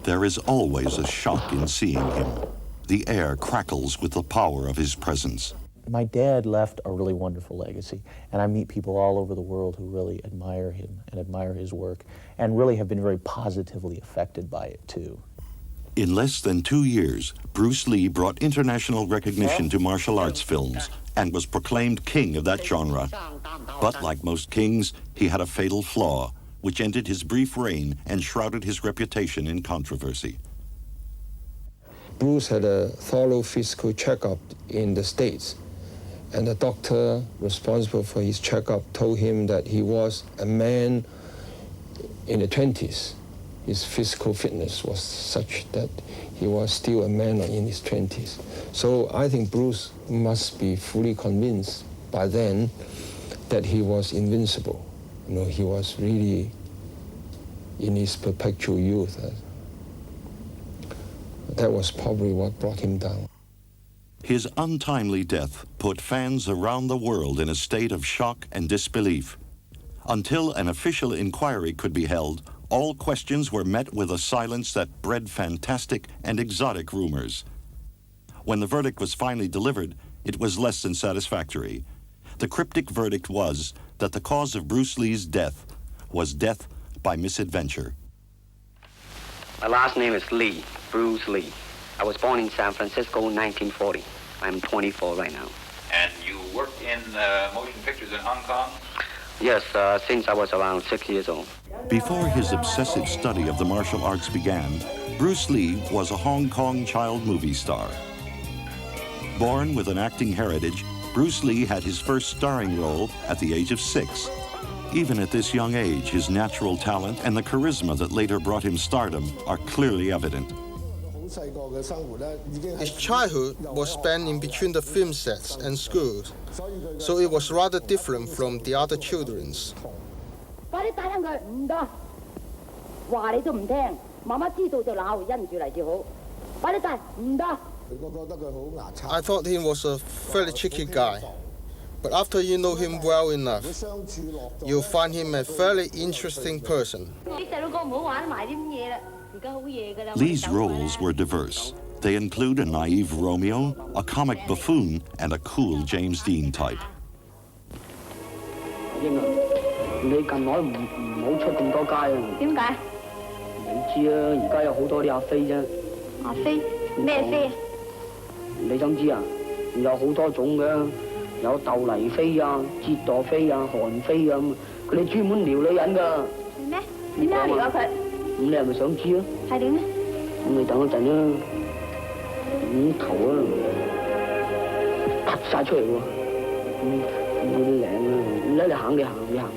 There is always a shock in seeing him. The air crackles with the power of his presence. My dad left a really wonderful legacy, and I meet people all over the world who really admire him and admire his work, and really have been very positively affected by it, too. In less than 2 years, Bruce Lee brought international recognition to martial arts films and was proclaimed king of that genre. But like most kings, he had a fatal flaw, which ended his brief reign and shrouded his reputation in controversy. Bruce had a thorough physical checkup in the States, and the doctor responsible for his checkup told him that he was a man in the 20s. His physical fitness was such that he was still a man in his 20s. So I think Bruce must be fully convinced by then that he was invincible. You know, he was really in his perpetual youth. That was probably what brought him down. His untimely death put fans around the world in a state of shock and disbelief. Until an official inquiry could be held, all questions were met with a silence that bred fantastic and exotic rumors. When the verdict was finally delivered, it was less than satisfactory. The cryptic verdict was that the cause of Bruce Lee's death was death by misadventure. My last name is Lee, Bruce Lee. I was born in San Francisco in 1940. I'm 24 right now. And you worked in motion pictures in Hong Kong? Yes, since I was around 6 years old. Before his obsessive study of the martial arts began, Bruce Lee was a Hong Kong child movie star. Born with an acting heritage, Bruce Lee had his first starring role at the age of 6. Even at this young age, his natural talent and the charisma that later brought him stardom are clearly evident. His childhood was spent in between the film sets and schools, so it was rather different from the other children's. I thought he was a fairly cheeky guy, but after you know him well enough, you'll find him a fairly interesting person. Lee's roles were diverse. They include a naive Romeo, a comic buffoon, and a cool James Dean type. 你近來唔好出咁多街啊！點解？你知啊，而家有好多啲阿飛啫。阿飛？咩飛啊？你想知啊？有好多種嘅，有豆泥飛啊、折墮飛啊、韓飛啊咁，佢哋專門撩女人㗎。係咩？點樣撩啊佢？咁你係咪想知啊？係點咧？咁你等一陣啦，頭啊突曬出嚟喎，嗰啲領啊，唔理你行你行你行。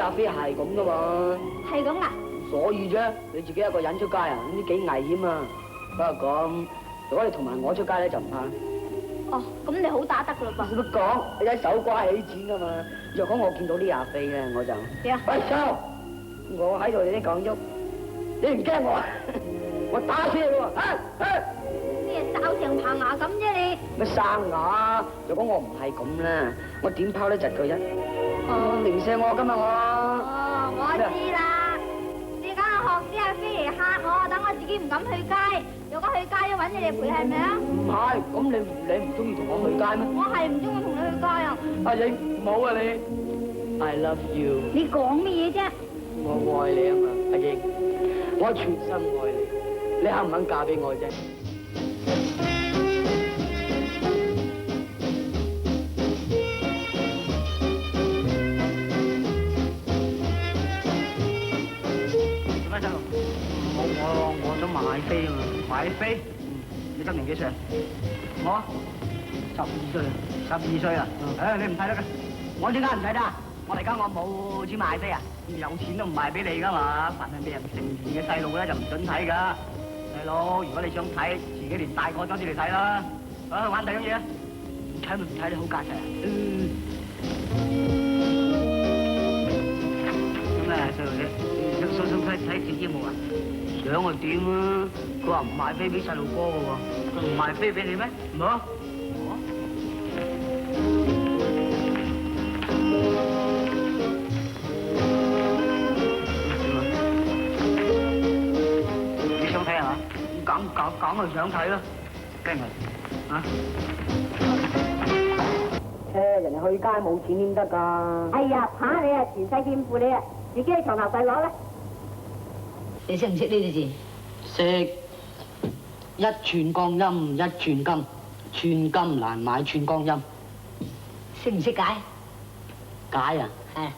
阿飛係咁噶嘛？係咁啊？所以啫，你自己一個人出街啊，咁啲幾危險啊！不過咁，如果你同埋我出街咧就唔怕。哦，咁你好打得噶啦噃？乜講？你睇手瓜起錢噶嘛？若果我見到啲阿飛咧，我就點啊？喂，收！我喺度你都講喐，你唔驚我啊？我打死你喎！你係哨成棚牙咁啫你？乜生牙？若果我唔係咁啦，我點拋得窒佢啫？ 哦，零舍我今日我。哦，我知啦。你梗係學啲阿飛嚟嚇我，等我自己唔敢去街。如果去街都揾你哋陪，係咪啊？唔係，咁你唔中意同我去街咩？我係唔中意同你去街啊。阿影，冇啊你。I love you。你講乜嘢啫？我愛你啊嘛，阿影，我全心愛你，你肯唔肯嫁俾我啫？ 我想買飛啊嘛，買飛？你今年幾歲啊？我12歲，12歲啊！你唔睇得㗎？我點解唔睇得啊？我而家我冇錢買飛啊！有錢都唔賣俾你㗎嘛！凡係未人成年嘅細路咧就唔准睇㗎。細佬，如果你想睇，自幾年大個咗先嚟睇啦。啊，玩第樣嘢啊？唔睇咪唔睇，你好架勢啊！咁啊，細路仔，想睇電影冇啊？想我點啊？佢話唔賣飛俾細路哥嘅喎，佢唔賣飛俾你咩？唔好。你想睇啊？梗係想睇啦，驚係啊！人哋去街冇錢先得㗎。哎呀，怕你啊，全世欠負你啊，自己喺床頭櫃攞啦。你識唔識呢啲字？識。一寸光陰一寸金，寸金難買寸光陰。識唔識解？解啊？係。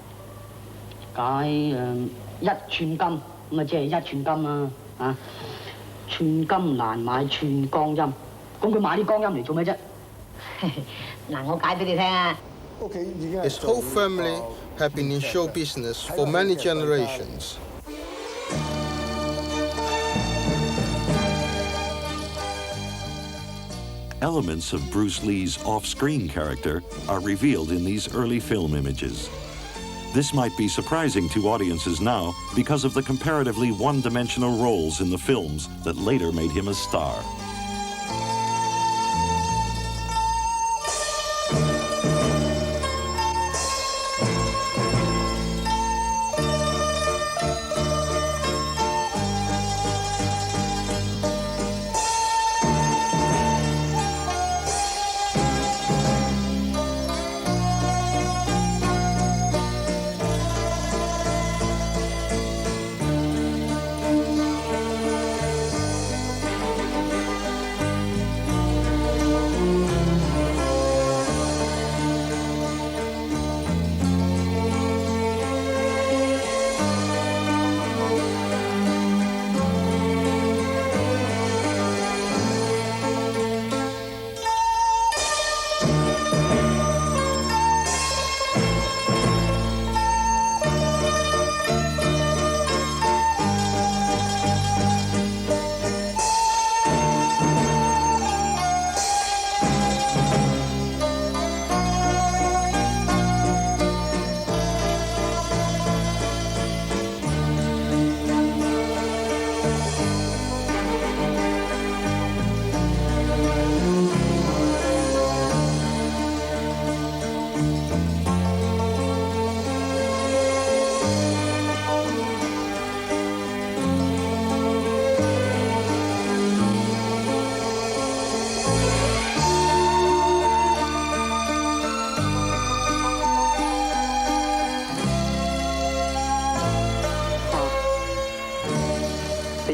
解一寸金咁啊，即係一寸金啊！啊，寸金難買寸光陰。咁佢買啲光陰嚟做咩啫？嗱，我解俾你聽啊。His whole family had been in show business for many generations. Elements of Bruce Lee's off-screen character are revealed in these early film images. This might be surprising to audiences now because of the comparatively one-dimensional roles in the films that later made him a star.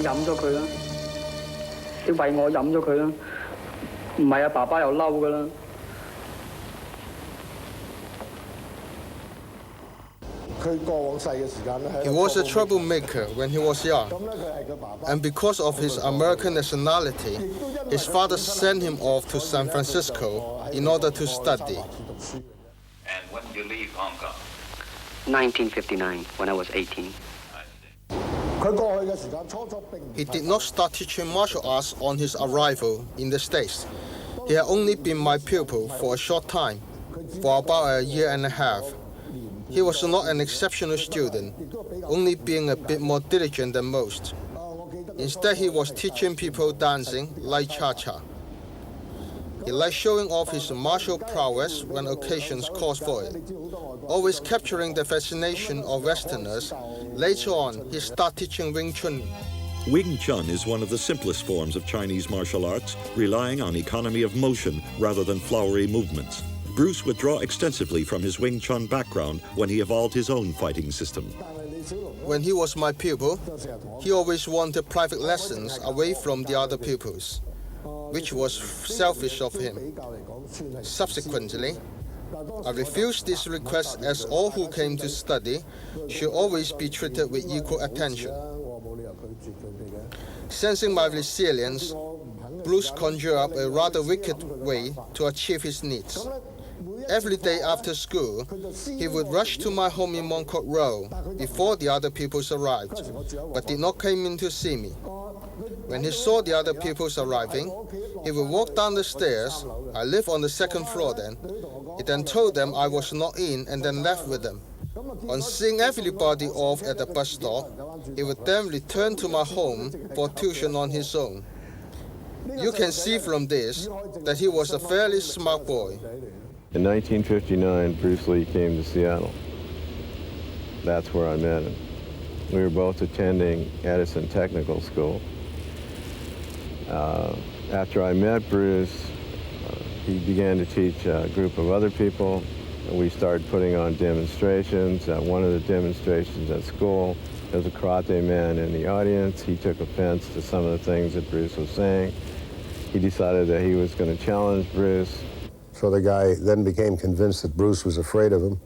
飲咗佢啦，你為我飲咗佢啦，唔係啊，爸爸又嬲噶啦。He was a troublemaker when he was young, and because of his American nationality, his father sent him off to San Francisco in order to study. And when did you leave Hong Kong? 1959, when I was 18. He did not start teaching martial arts on his arrival in the States. He had only been my pupil for a short time, for about a year and a half. He was not an exceptional student, only being a bit more diligent than most. Instead, he was teaching people dancing like cha-cha. He liked showing off his martial prowess when occasions called for it, always capturing the fascination of Westerners. Later on, he started teaching Wing Chun. Wing Chun is one of the simplest forms of Chinese martial arts, relying on economy of motion rather than flowery movements. Bruce would draw extensively from his Wing Chun background when he evolved his own fighting system. When he was my pupil, he always wanted private lessons away from the other pupils, which was selfish of him. Subsequently, I refused this request as all who came to study should always be treated with equal attention. Sensing my resilience, Bruce conjured up a rather wicked way to achieve his needs. Every day after school, he would rush to my home in Mong Kok Road before the other pupils arrived, but did not come in to see me. When he saw the other pupils arriving, he would walk down the stairs. I lived on the second floor then. He then told them I was not in and then left with them. On seeing everybody off at the bus stop, he would then return to my home for tuition on his own. You can see from this that he was a fairly smart boy. In 1959, Bruce Lee came to Seattle. That's where I met him. We were both attending Edison Technical School. After I met Bruce, he began to teach a group of other people. We started putting on demonstrations. One of the demonstrations at school, there was a karate man in the audience. He took offense to some of the things that Bruce was saying. He decided that he was going to challenge Bruce. So the guy then became convinced that Bruce was afraid of him.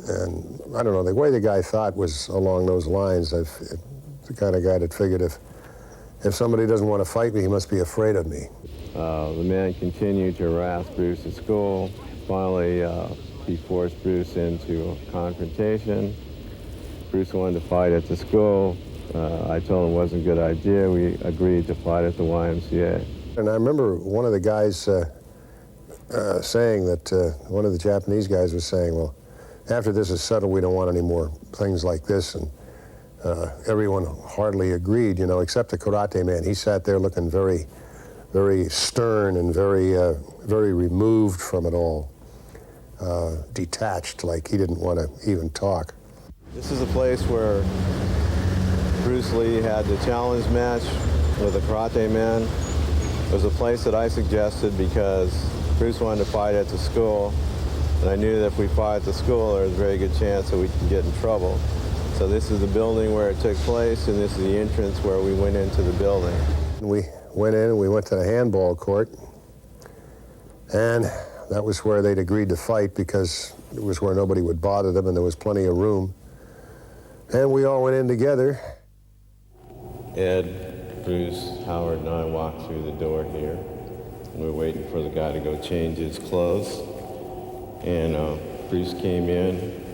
And I don't know, the way the guy thought was along those lines. The kind of guy that figured if somebody doesn't want to fight me, he must be afraid of me. The man continued to harass Bruce at school. Finally, he forced Bruce into a confrontation. Bruce wanted to fight at the school. I told him it wasn't a good idea. We agreed to fight at the YMCA. And I remember one of the guys saying that, one of the Japanese guys was saying, well, after this is settled, we don't want any more things like this. And everyone hardly agreed, you know, except the karate man. He sat there looking very, very stern and very, very removed from it all, detached, like he didn't want to even talk. This is a place where Bruce Lee had the challenge match with a karate man. It was a place that I suggested because Bruce wanted to fight at the school, and I knew that if we fought at the school, there was a very good chance that we could get in trouble. So this is the building where it took place, and this is the entrance where we went into the building. We went in and we went to the handball court, and that was where they'd agreed to fight because it was where nobody would bother them and there was plenty of room. And we all went in together. Ed, Bruce, Howard, and I walked through the door here. We were waiting for the guy to go change his clothes. And Bruce came in,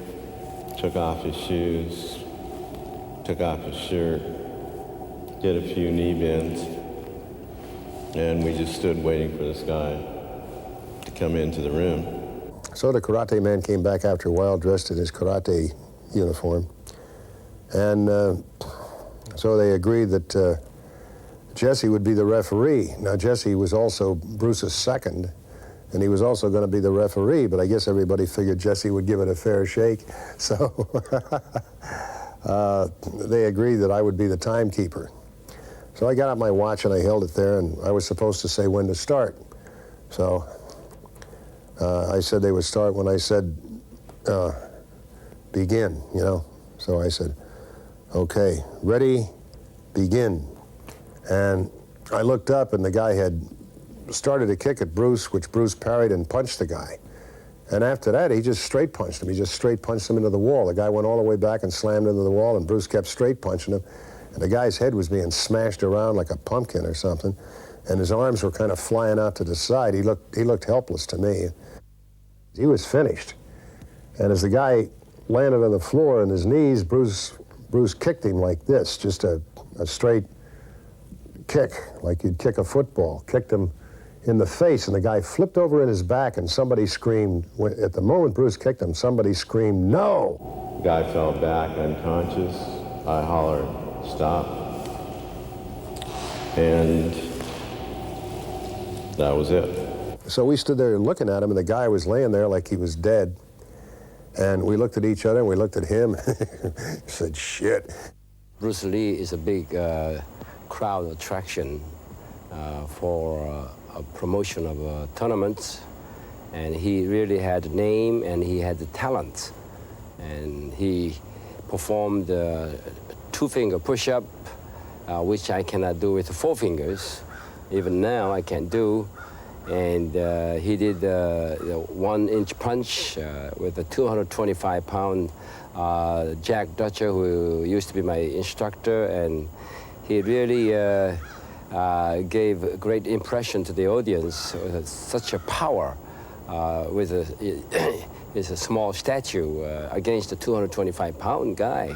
took off his shoes, took off his shirt, did a few knee bends, and we just stood waiting for this guy to come into the room. So the karate man came back after a while dressed in his karate uniform. And so they agreed that Jesse would be the referee. Now, Jesse was also Bruce's second, and he was also going to be the referee, but I guess everybody figured Jesse would give it a fair shake. So they agreed that I would be the timekeeper. So I got out my watch and I held it there, and I was supposed to say when to start. So I said they would start when I said begin, you know. So I said, okay, ready, begin. And I looked up and the guy had started a kick at Bruce, which Bruce parried and punched the guy. And after that, he just straight punched him. He just straight punched him into the wall. The guy went all the way back and slammed into the wall, and Bruce kept straight punching him. And the guy's head was being smashed around like a pumpkin or something, and his arms were kind of flying out to the side. He looked helpless to me. He was finished. And as the guy landed on the floor on his knees, Bruce kicked him like this, just a straight kick, like you'd kick a football, kicked him in the face, and the guy flipped over in his back, and somebody screamed. At the moment Bruce kicked him, somebody screamed, "No!" The guy fell back unconscious. I hollered, "Stop." And that was it. So we stood there looking at him, and the guy was laying there like he was dead. And we looked at each other, and we looked at him, said, "Shit." Bruce Lee is a big crowd attraction for a promotion of tournaments, and he really had the name and he had the talent, and he performed two-finger push-up, which I cannot do with 4 fingers. Even now I can't do. And he did the 1-inch punch with a 225-pound Jack Dutcher, who used to be my instructor, and he really gave a great impression to the audience with such a power with it's a small statue against a 225-pound guy.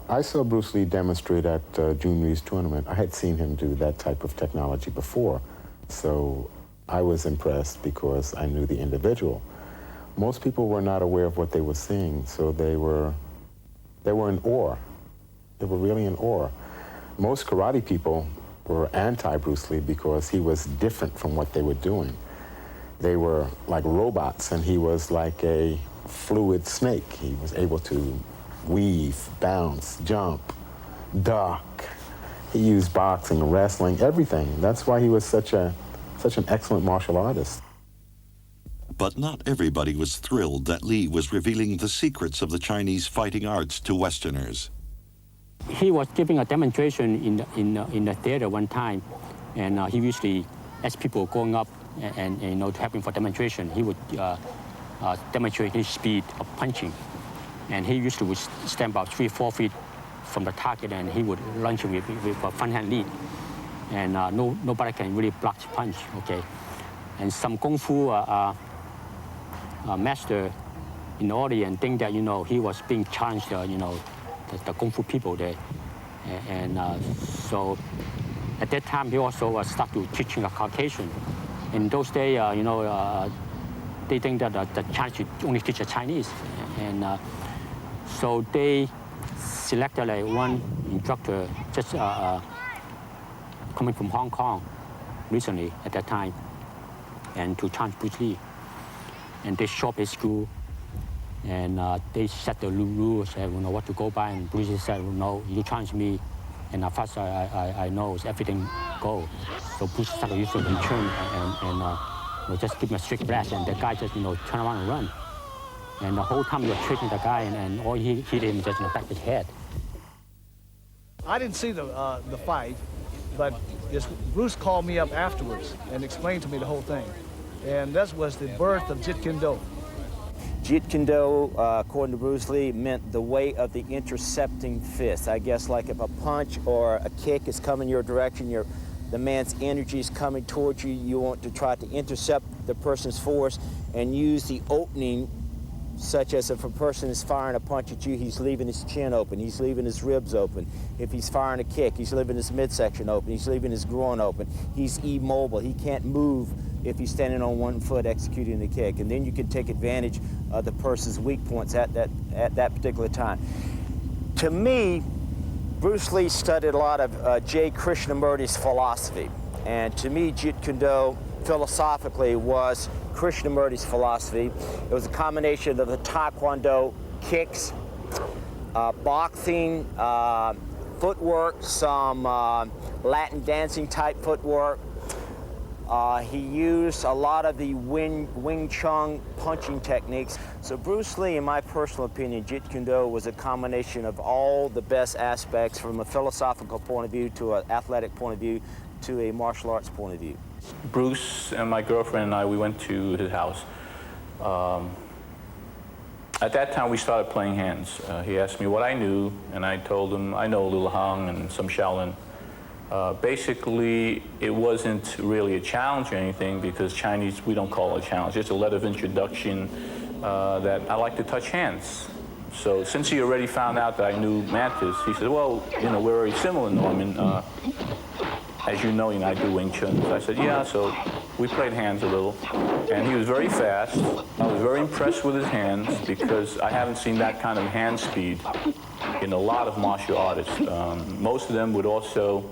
I saw Bruce Lee demonstrate at June Ree's tournament. I had seen him do that type of technology before, so I was impressed because I knew the individual. Most people were not aware of what they were seeing, so they were in awe. They were really in awe. Most karate people were anti-Bruce Lee because he was different from what they were doing. They were like robots, and he was like a fluid snake. He was able to weave, bounce, jump, duck. He used boxing, wrestling, everything. That's why he was such an excellent martial artist. But not everybody was thrilled that Lee was revealing the secrets of the Chinese fighting arts to Westerners. He was giving a demonstration in the theater one time, and he usually, as people going up and to help him for demonstration, he would demonstrate his speed of punching. And he usually would stand about 3 or 4 feet from the target, and he would launch him with a front hand lead. And nobody can really block the punch, okay? And some Kung Fu master in the audience think that, he was being challenged, the Kung Fu people there. And so at that time, he also started teaching a Caucasian. In those days, they think that the Chinese should only teach the Chinese. And so they selected one instructor just coming from Hong Kong recently at that time, and to challenge Bruce Lee. And they showed his school, and they set the rules, what to go by. And Bruce Lee said, no, you challenge me, and as far as I know, everything goes. So Bruce started using the turn and just give him a strict blast, and the guy just turn around and run. And the whole time you were tricking the guy, and all he hit him just in the back of his head. I didn't see the fight, but Bruce called me up afterwards and explained to me the whole thing. And that was the birth of Jeet Kune Do. Jeet Kune Do, according to Bruce Lee, meant the way of the intercepting fist. I guess like if a punch or a kick is coming your direction, the man's energy is coming towards you, you want to try to intercept the person's force and use the opening, such as if a person is firing a punch at you, he's leaving his chin open, he's leaving his ribs open. If he's firing a kick, he's leaving his midsection open, he's leaving his groin open. He's immobile, he can't move if he's standing on one foot executing the kick. And then you can take advantage of the person's weak points at that particular time. To me, Bruce Lee studied a lot of J. Krishnamurti's philosophy. And to me, Jeet Kune Do philosophically was Krishnamurti's philosophy. It was a combination of the Taekwondo kicks, boxing, footwork, some Latin dancing type footwork. He used a lot of the Wing Chun punching techniques. So Bruce Lee, in my personal opinion, Jeet Kune Do was a combination of all the best aspects from a philosophical point of view to an athletic point of view to a martial arts point of view. Bruce and my girlfriend and I, we went to his house. At that time, we started playing hands. He asked me what I knew, and I told him I know a little Hung and some Shaolin. Basically, it wasn't really a challenge or anything, because Chinese, we don't call it a challenge. It's a letter of introduction that I like to touch hands. So since he already found out that I knew Mantis, he said, well, we're very similar, Norman. As you know, I do Wing Chun. So I said, yeah, so we played hands a little. And he was very fast. I was very impressed with his hands, because I haven't seen that kind of hand speed in a lot of martial artists. Most of them would also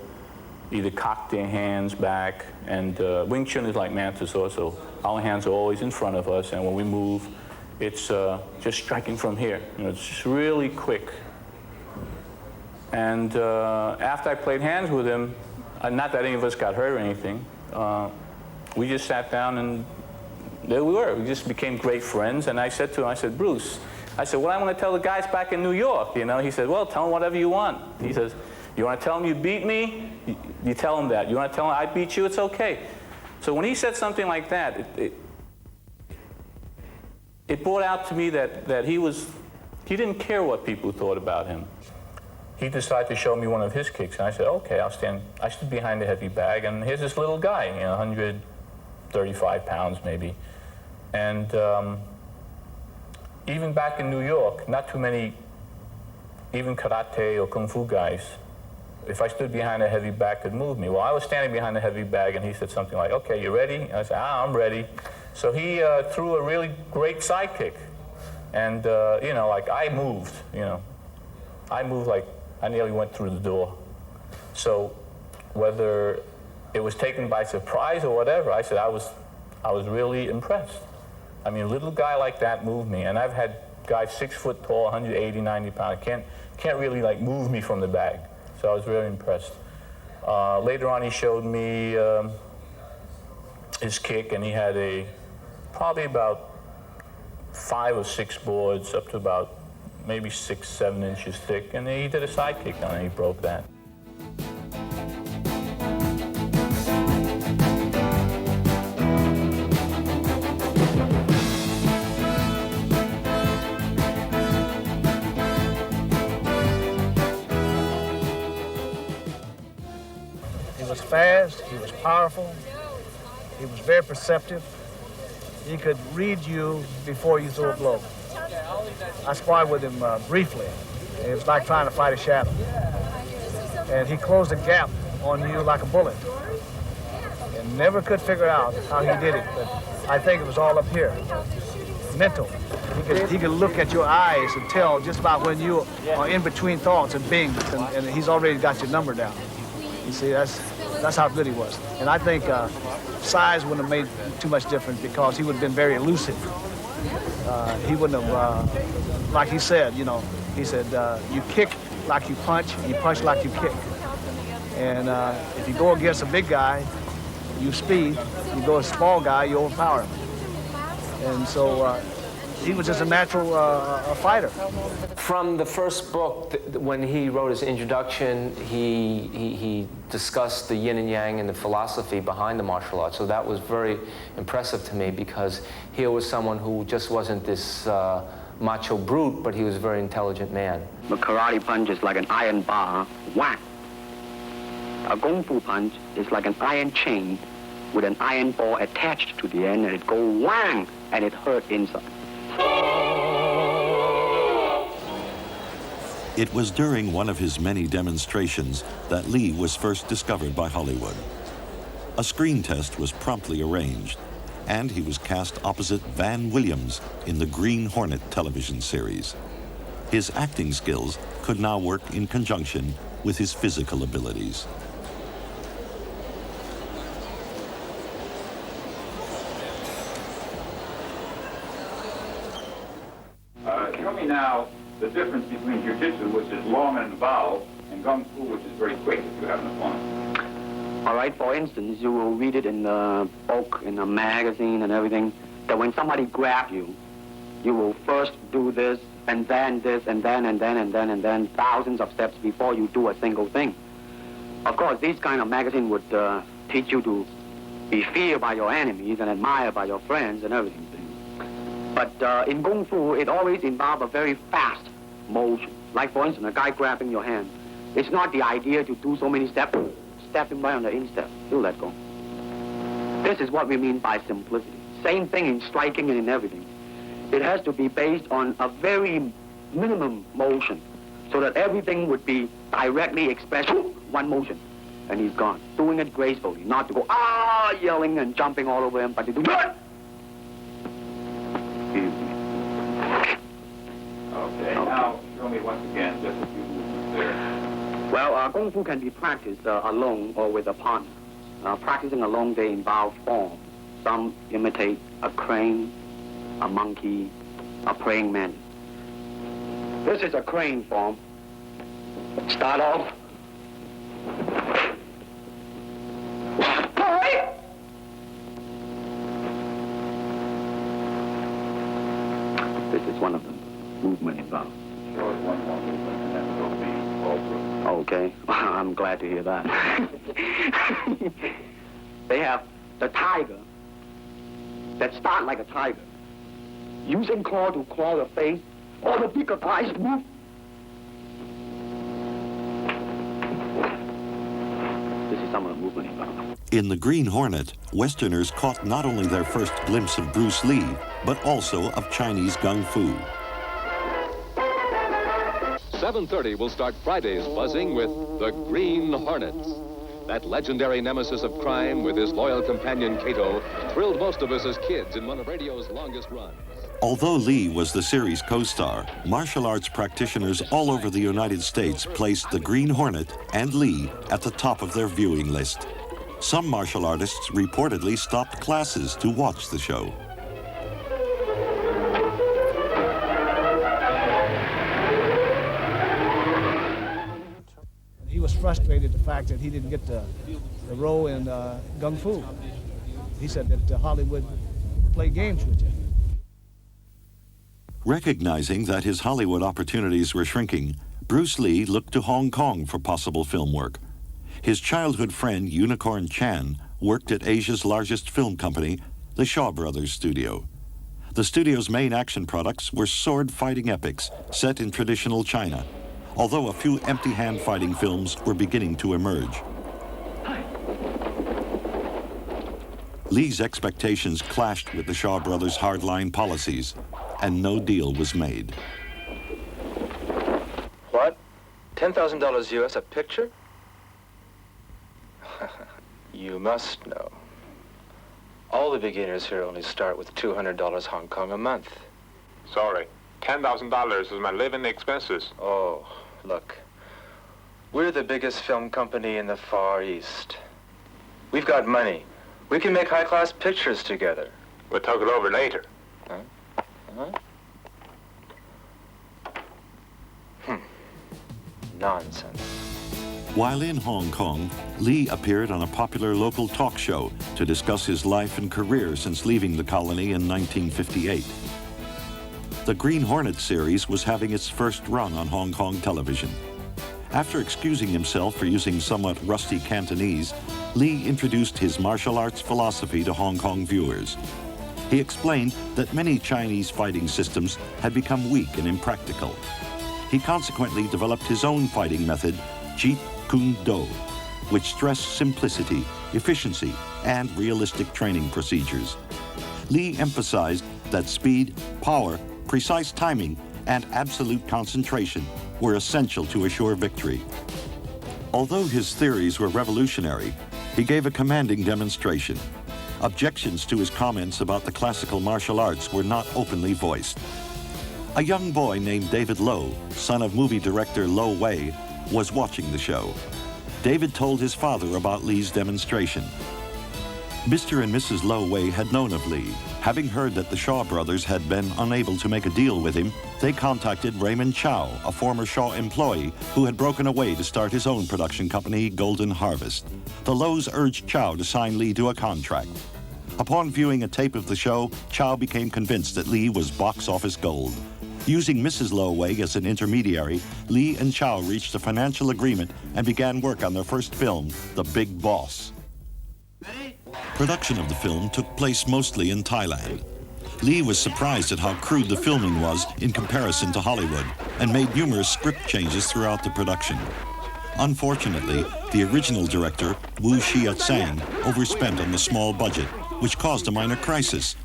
either cock their hands back, and Wing Chun is like Mantis also. Our hands are always in front of us, and when we move, it's just striking from here. It's just really quick. And after I played hands with him, not that any of us got hurt or anything, we just sat down and there we were. We just became great friends. And I said to him, Bruce, what I want to tell the guys back in New York, He said, well, tell them whatever you want. He says, you want to tell them you beat me? You tell them that. You want to tell them I beat you? It's okay. So when he said something like that, it brought out to me that he didn't care what people thought about him. He decided to show me one of his kicks, and I said, okay, I stood behind the heavy bag, and here's this little guy, 135 pounds maybe. And even back in New York, not too many, even karate or kung fu guys, if I stood behind a heavy bag, could move me. Well, I was standing behind a heavy bag, and he said something like, "Okay, you ready?" And I said, "I'm ready." So he threw a really great side kick. And, you know, like I moved, I moved like I nearly went through the door. So whether it was taken by surprise or whatever, I said I was really impressed. I mean, a little guy like that moved me. And I've had guys 6 foot tall, 180, 90 pounds, can't really like move me from the bag. So I was very impressed. Later on, he showed me his kick, and he had probably about 5 or 6 boards up to about maybe 6, 7 inches thick, and he did a side kick on it, and he broke that. He was fast, he was powerful, he was very perceptive. He could read you before you threw a blow. I sparred with him briefly. It was like trying to fight a shadow. And he closed the gap on you like a bullet. And never could figure out how he did it, but I think it was all up here. Mental. He could look at your eyes and tell just about when you are in between thoughts and bing, and he's already got your number down. You see, that's how good he was. And I think size wouldn't have made too much difference because he would have been very elusive. He wouldn't have, like he said, he said, you kick like you punch, and you punch like you kick. And if you go against a big guy, you speed. You go a small guy, you overpower him. And so he was just a natural fighter. From the first book, when he wrote his introduction, he discussed the yin and yang and the philosophy behind the martial arts. So that was very impressive to me because here was someone who just wasn't this macho brute, but he was a very intelligent man. A karate punch is like an iron bar, whack. A kung fu punch is like an iron chain with an iron ball attached to the end, and it goes whang, and it hurt inside. It was during one of his many demonstrations that Lee was first discovered by Hollywood. A screen test was promptly arranged, and he was cast opposite Van Williams in the Green Hornet television series. His acting skills could now work in conjunction with his physical abilities. Show me now the difference between jiu-jitsu, which is long and involved, and kung fu, which is very quick if you happen to find. All right, for instance, you will read it in the book, in the magazine and everything, that when somebody grabs you, you will first do this, and then this, and then, and then, and then, and then, thousands of steps before you do a single thing. Of course, these kind of magazine would teach you to be feared by your enemies and admired by your friends and everything. But in Kung Fu, it always involves a very fast motion. Like, for instance, a guy grabbing your hand. It's not the idea to do so many steps. Step him right on the instep. You let go. This is what we mean by simplicity. Same thing in striking and in everything. It has to be based on a very minimum motion so that everything would be directly expressed. One motion, and he's gone. Doing it gracefully, not to go, yelling and jumping all over him, but to do it. Okay, now show me once again just a few movements there. Well, Kung Fu can be practiced alone or with a partner. Practicing alone, they involve form. Some imitate a crane, a monkey, a praying mantis. This is a crane form. Start off. This is one of the movement involved. Show us one more movement and then we'll be all through. Okay, I'm glad to hear that. They have the tiger that start like a tiger, using claw to claw the face, or the bigger guys move. This is some of the movement involved. In the Green Hornet, Westerners caught not only their first glimpse of Bruce Lee, but also of Chinese Kung Fu. 7:30 will start Friday's buzzing with the Green Hornet. That legendary nemesis of crime with his loyal companion Kato thrilled most of us as kids in one of radio's longest runs. Although Lee was the series co-star, martial arts practitioners all over the United States placed the Green Hornet and Lee at the top of their viewing list. Some martial artists reportedly stopped classes to watch the show. He was frustrated the fact that he didn't get the role in Gung Fu. He said that Hollywood played games with you. Recognizing that his Hollywood opportunities were shrinking, Bruce Lee looked to Hong Kong for possible film work. His childhood friend Unicorn Chan worked at Asia's largest film company, the Shaw Brothers Studio. The studio's main action products were sword-fighting epics set in traditional China, although a few empty-hand fighting films were beginning to emerge. Lee's expectations clashed with the Shaw Brothers' hardline policies, and no deal was made. What? $10,000 US a picture? You must know. All the beginners here only start with $200 Hong Kong a month. Sorry, $10,000 is my living expenses. Oh, look. We're the biggest film company in the Far East. We've got money. We can make high-class pictures together. We'll talk it over later. Huh? Nonsense. While in Hong Kong, Lee appeared on a popular local talk show to discuss his life and career since leaving the colony in 1958. The Green Hornet series was having its first run on Hong Kong television. After excusing himself for using somewhat rusty Cantonese, Lee introduced his martial arts philosophy to Hong Kong viewers. He explained that many Chinese fighting systems had become weak and impractical. He consequently developed his own fighting method, Jeet Kune Do, which stressed simplicity, efficiency, and realistic training procedures. Lee emphasized that speed, power, precise timing, and absolute concentration were essential to assure victory. Although his theories were revolutionary, he gave a commanding demonstration. Objections to his comments about the classical martial arts were not openly voiced. A young boy named David Lowe, son of movie director Lo Wei, was watching the show. David told his father about Lee's demonstration. Mr. and Mrs. Lo Wei had known of Lee. Having heard that the Shaw Brothers had been unable to make a deal with him, they contacted Raymond Chow, a former Shaw employee who had broken away to start his own production company, Golden Harvest. The Lows urged Chow to sign Lee to a contract. Upon viewing a tape of the show, Chow became convinced that Lee was box office gold. Using Mrs. Lo Wei as an intermediary, Lee and Chow reached a financial agreement and began work on their first film, The Big Boss. Production of the film took place mostly in Thailand. Lee was surprised at how crude the filming was in comparison to Hollywood and made numerous script changes throughout the production. Unfortunately, the original director, Wu Xia-tsang, overspent on the small budget, which caused a minor crisis.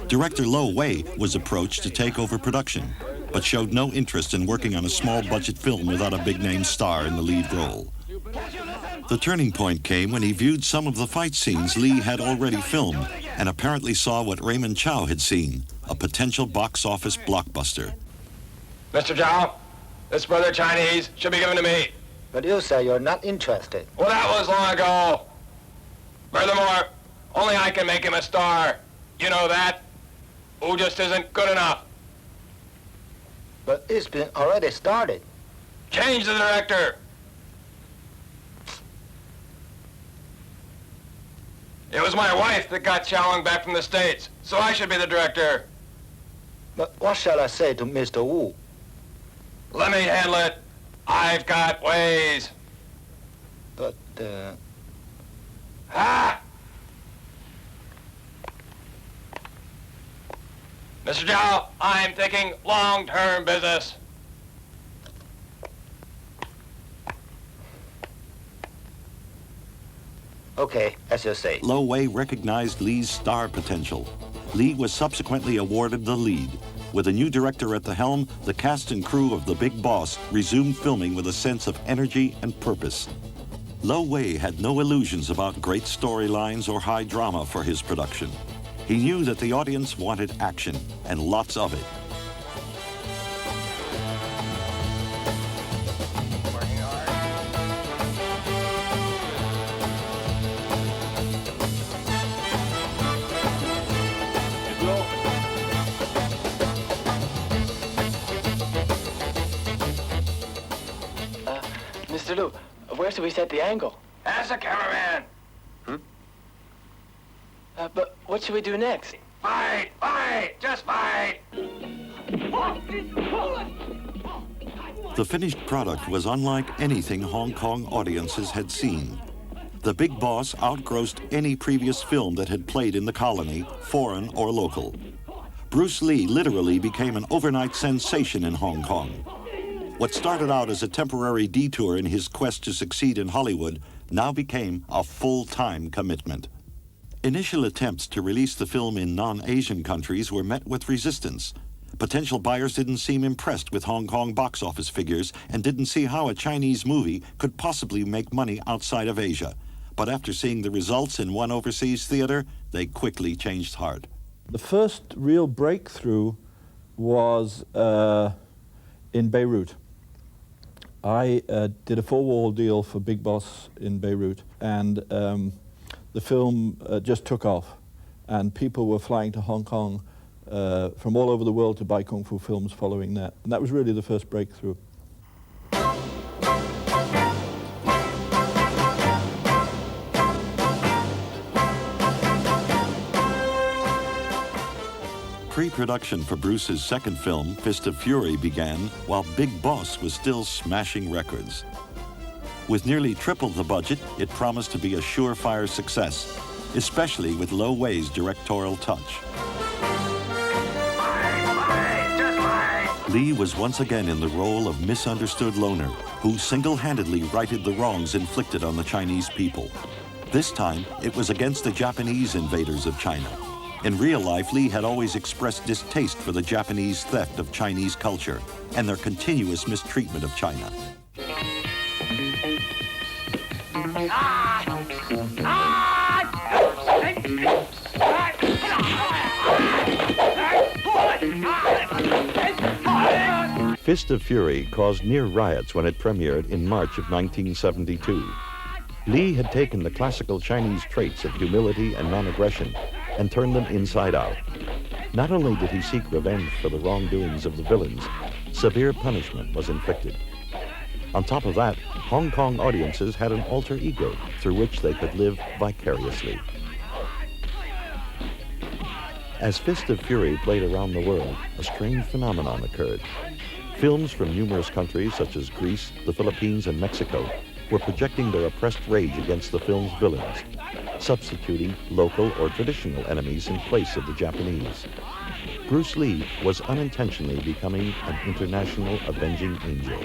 Director Lo Wei was approached to take over production, but showed no interest in working on a small-budget film without a big-name star in the lead role. The turning point came when he viewed some of the fight scenes Lee had already filmed and apparently saw what Raymond Chow had seen, a potential box office blockbuster. Mr. Chow, this brother Chinese should be given to me. But you say you're not interested. Well, that was long ago. Furthermore, only I can make him a star. You know that. Who just isn't good enough. But it's been already started. Change the director. It was my wife that got Chowing back from the States, so I should be the director. But what shall I say to Mr. Wu? Let me handle it. I've got ways. But, Ah! Mr. Chow, I'm thinking long-term business. Okay, as you say. Lo Wei recognized Lee's star potential. Lee was subsequently awarded the lead. With a new director at the helm, the cast and crew of The Big Boss resumed filming with a sense of energy and purpose. Lo Wei had no illusions about great storylines or high drama for his production. He knew that the audience wanted action, and lots of it. Mr. Liu, where should we set the angle? Ask the cameraman. But what should we do next? Fight! Fight! Just fight! The finished product was unlike anything Hong Kong audiences had seen. The Big Boss outgrossed any previous film that had played in the colony, foreign or local. Bruce Lee literally became an overnight sensation in Hong Kong. What started out as a temporary detour in his quest to succeed in Hollywood now became a full-time commitment. Initial attempts to release the film in non-Asian countries were met with resistance. Potential buyers didn't seem impressed with Hong Kong box office figures and didn't see how a Chinese movie could possibly make money outside of Asia. But after seeing the results in one overseas theater, they quickly changed heart. The first real breakthrough was in Beirut. I did a 4-wall deal for Big Boss in Beirut, and the film just took off, and people were flying to Hong Kong from all over the world to buy Kung Fu films following that. And that was really the first breakthrough. Pre-production for Bruce's second film, Fist of Fury, began while Big Boss was still smashing records. With nearly triple the budget, it promised to be a surefire success, especially with Lo Wei's directorial touch. Lee was once again in the role of misunderstood loner, who single-handedly righted the wrongs inflicted on the Chinese people. This time, it was against the Japanese invaders of China. In real life, Lee had always expressed distaste for the Japanese theft of Chinese culture and their continuous mistreatment of China. Fist of Fury caused near riots when it premiered in March of 1972. Lee had taken the classical Chinese traits of humility and non-aggression and turned them inside out. Not only did he seek revenge for the wrongdoings of the villains, severe punishment was inflicted. On top of that, Hong Kong audiences had an alter ego through which they could live vicariously. As Fist of Fury played around the world, a strange phenomenon occurred. Films from numerous countries such as Greece, the Philippines, and Mexico were projecting their oppressed rage against the film's villains, substituting local or traditional enemies in place of the Japanese. Bruce Lee was unintentionally becoming an international avenging angel.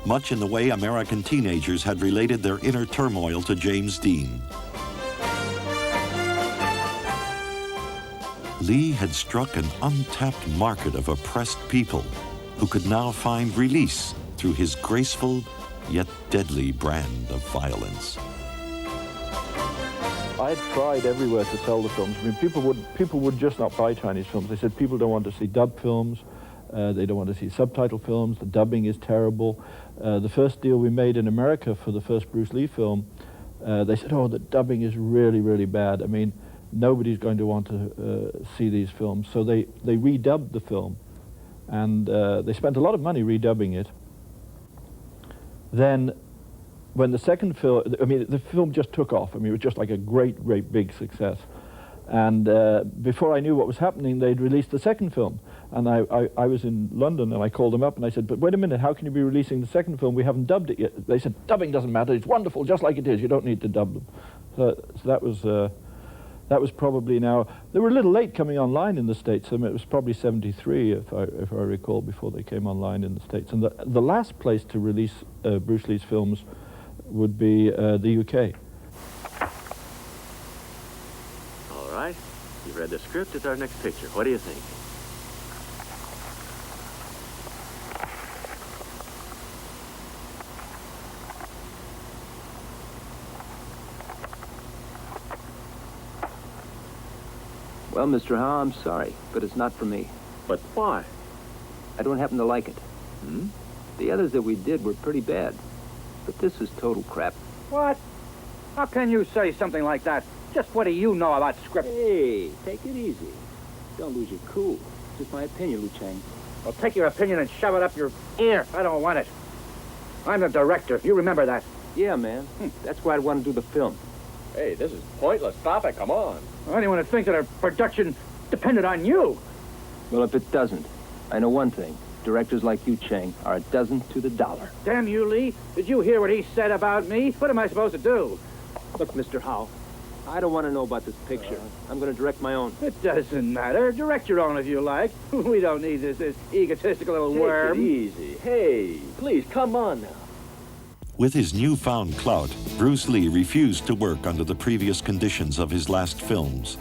Much in the way American teenagers had related their inner turmoil to James Dean. Lee had struck an untapped market of oppressed people who could now find release through his graceful yet deadly brand of violence. I had tried everywhere to sell the films. I mean, people would just not buy Chinese films. They said people don't want to see dubbed films. They don't want to see subtitle films. The dubbing is terrible. The first deal we made in America for the first Bruce Lee film, they said, oh, the dubbing is really, really bad. I mean, nobody's going to want to see these films. So they redubbed the film, and they spent a lot of money redubbing it. Then when the second film, I mean, the film just took off. I mean, it was just like a great, great big success. And before I knew what was happening, they'd released the second film. And I was in London, and I called them up, and I said, but wait a minute, how can you be releasing the second film? We haven't dubbed it yet. They said, dubbing doesn't matter. It's wonderful, just like it is. You don't need to dub them. So that was probably now, they were a little late coming online in the States. I mean, it was probably 73, if I recall, before they came online in the States. And the last place to release Bruce Lee's films would be the UK. All right, You've read the script. It's our next picture. What do you think? Well, Mr. Howe, I'm sorry, but it's not for me. But why? I don't happen to like it. The others that we did were pretty bad, but this is total crap. What? How can you say something like that? Just what do you know about script? Hey, take it easy. Don't lose your cool. It's just my opinion, Lu Cheng. Well, take your opinion and shove it up your ear. I don't want it. I'm the director. You remember that. Yeah, man. That's why I want to do the film. Hey, this is pointless. Stop it. Come on. Anyone would think that our production depended on you. Well, if it doesn't, I know one thing. Directors like you, Cheng, are a dozen to the dollar. Damn you, Lee. Did you hear what he said about me? What am I supposed to do? Look, Mr. Howe, I don't want to know about this picture. I'm going to direct my own. It doesn't matter. Direct your own if you like. We don't need this egotistical little worm. Take it easy. Hey, please, come on now. With his newfound clout, Bruce Lee refused to work under the previous conditions of his last films.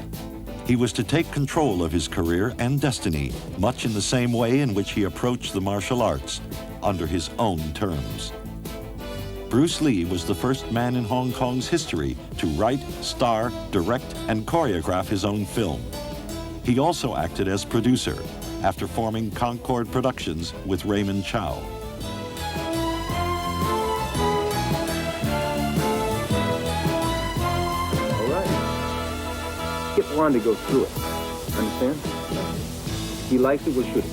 He was to take control of his career and destiny, much in the same way in which he approached the martial arts, under his own terms. Bruce Lee was the first man in Hong Kong's history to write, star, direct, and choreograph his own film. He also acted as producer, after forming Concord Productions with Raymond Chow. Get Juan to go through it. Understand? He likes it, we'll shoot it.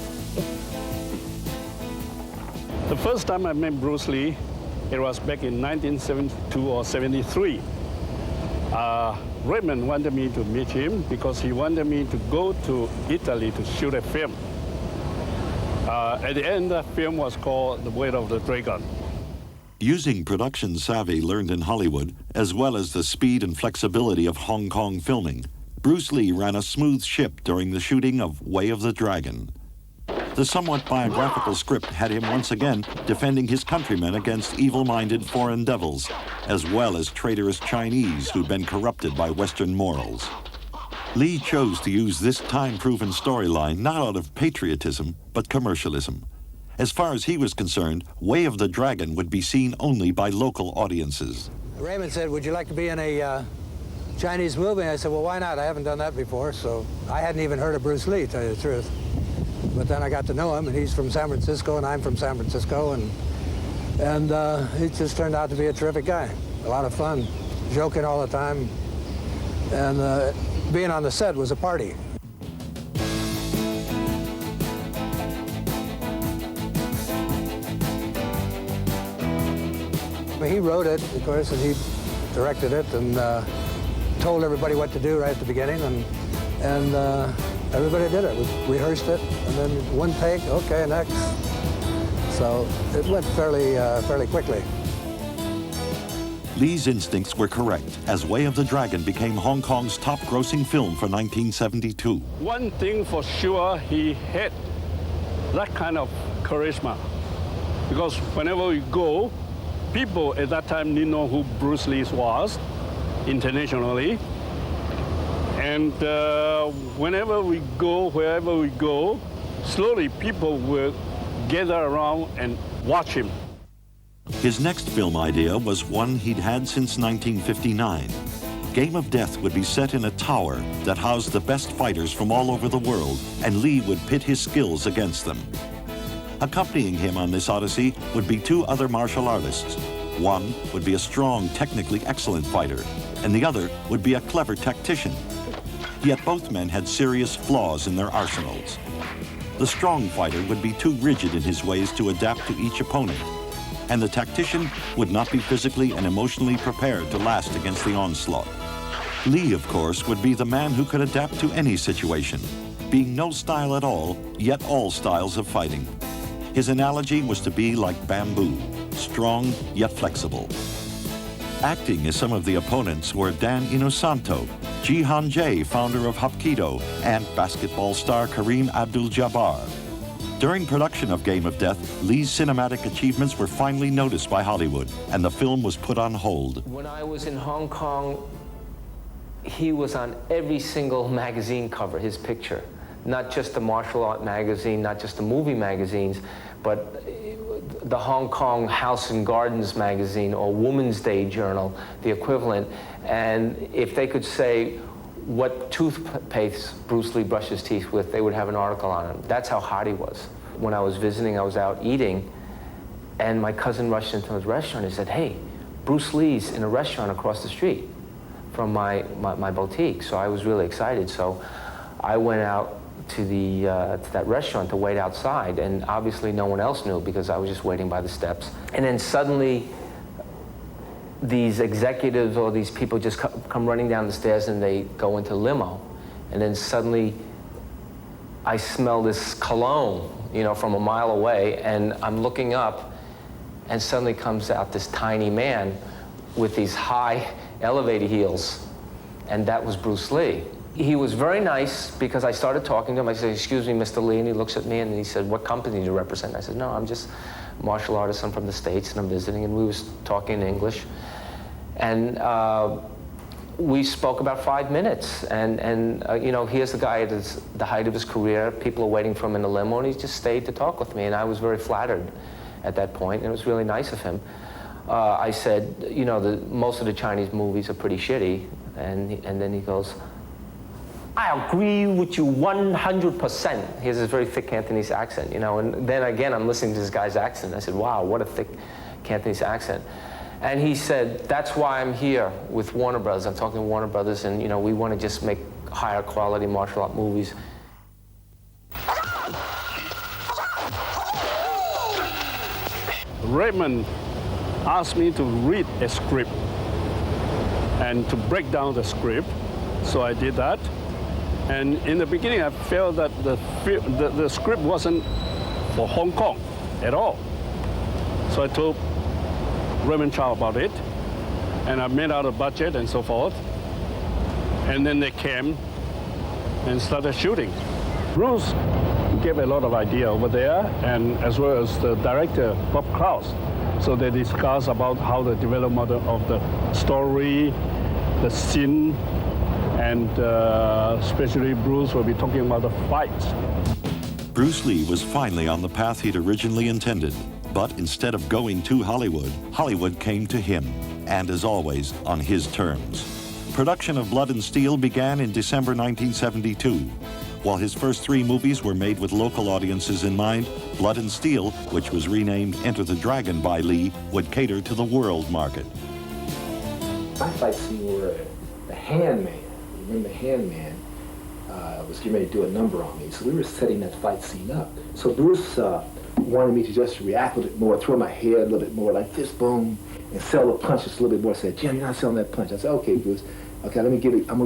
The first time I met Bruce Lee, it was back in 1972 or 73. Raymond wanted me to meet him because he wanted me to go to Italy to shoot a film. At the end, the film was called The Weight of the Dragon. Using production savvy learned in Hollywood, as well as the speed and flexibility of Hong Kong filming, Bruce Lee ran a smooth ship during the shooting of Way of the Dragon. The somewhat biographical script had him once again defending his countrymen against evil-minded foreign devils, as well as traitorous Chinese who'd been corrupted by Western morals. Lee chose to use this time-proven storyline not out of patriotism, but commercialism. As far as he was concerned, Way of the Dragon would be seen only by local audiences. Raymond said, "Would you like to be in a Chinese movie?" I said, "Well, why not? I haven't done that before." So I hadn't even heard of Bruce Lee, to tell you the truth. But then I got to know him, and he's from San Francisco, and I'm from San Francisco, and he just turned out to be a terrific guy. A lot of fun, joking all the time, and being on the set was a party. He wrote it, of course, and he directed it, and told everybody what to do right at the beginning, and everybody did it. We rehearsed it, and then one take, okay, next. So it went fairly quickly. Lee's instincts were correct, as Way of the Dragon became Hong Kong's top-grossing film for 1972. One thing for sure, he had that kind of charisma. Because whenever we go, people at that time didn't know who Bruce Lee was internationally. And whenever we go, wherever we go, slowly people will gather around and watch him. His next film idea was one he'd had since 1959. Game of Death would be set in a tower that housed the best fighters from all over the world, and Lee would pit his skills against them. Accompanying him on this odyssey would be two other martial artists. One would be a strong, technically excellent fighter, and the other would be a clever tactician. Yet both men had serious flaws in their arsenals. The strong fighter would be too rigid in his ways to adapt to each opponent, and the tactician would not be physically and emotionally prepared to last against the onslaught. Lee, of course, would be the man who could adapt to any situation, being no style at all, yet all styles of fighting. His analogy was to be like bamboo, strong yet flexible. Acting as some of the opponents were Dan Inosanto, Jihan Jay, founder of Hapkido, and basketball star Kareem Abdul-Jabbar. During production of Game of Death, Lee's cinematic achievements were finally noticed by Hollywood, and the film was put on hold. When I was in Hong Kong he was on every single magazine cover, his picture. Not just the martial art magazine, not just the movie magazines, but the Hong Kong House and Gardens magazine or Woman's Day Journal, the equivalent. And if they could say what toothpaste Bruce Lee brushed his teeth with, they would have an article on him. That's how hot he was. When I was visiting, I was out eating, and my cousin rushed into his restaurant and said, "Hey, Bruce Lee's in a restaurant across the street from my boutique." So I was really excited. So I went out to that restaurant to wait outside, and obviously no one else knew because I was just waiting by the steps. And then suddenly these executives or these people just come running down the stairs, and they go into limo. And then suddenly I smell this cologne, you know, from a mile away, and I'm looking up, and suddenly comes out this tiny man with these high elevator heels, and that was Bruce Lee. He was very nice because I started talking to him. I said, "Excuse me, Mr. Lee," and he looks at me and he said, "What company do you represent?" I said, "No, I'm just a martial artist. I'm from the States and I'm visiting," and we was talking in English. And we spoke about 5 minutes, and you know, here's the guy at the height of his career. People are waiting for him in the limo, and he just stayed to talk with me, and I was very flattered at that point, and it was really nice of him. I said, "You know, most of the Chinese movies are pretty shitty," and then he goes, "I agree with you 100%. He has this very thick Cantonese accent, you know, and then again, I'm listening to this guy's accent. I said, "Wow, what a thick Cantonese accent." And he said, "That's why I'm here with Warner Brothers. I'm talking to Warner Brothers, and, you know, we want to just make higher quality martial art movies." Raymond asked me to read a script and to break down the script, so I did that. And in the beginning, I felt that the script wasn't for Hong Kong at all. So I told Raymond Chow about it, and I made out a budget and so forth. And then they came and started shooting. Bruce gave a lot of idea over there, and as well as the director, Bob Krause. So they discussed about how the development of the story, the scene, and especially Bruce will be talking about the fights. Bruce Lee was finally on the path he'd originally intended, but instead of going to Hollywood, Hollywood came to him, and as always, on his terms. Production of Blood and Steel began in December 1972. While his first 3 movies were made with local audiences in mind, Blood and Steel, which was renamed Enter the Dragon by Lee, would cater to the world market. My fight scene were the Handman. Remember the Handman was getting ready to do a number on me, so we were setting that fight scene up. So Bruce wanted me to just react a little bit more, throw my head a little bit more like this, boom, and sell the punch just a little bit more. Said, "Jim, you're not selling that punch." I said, "Okay, Bruce. Okay, I'm gonna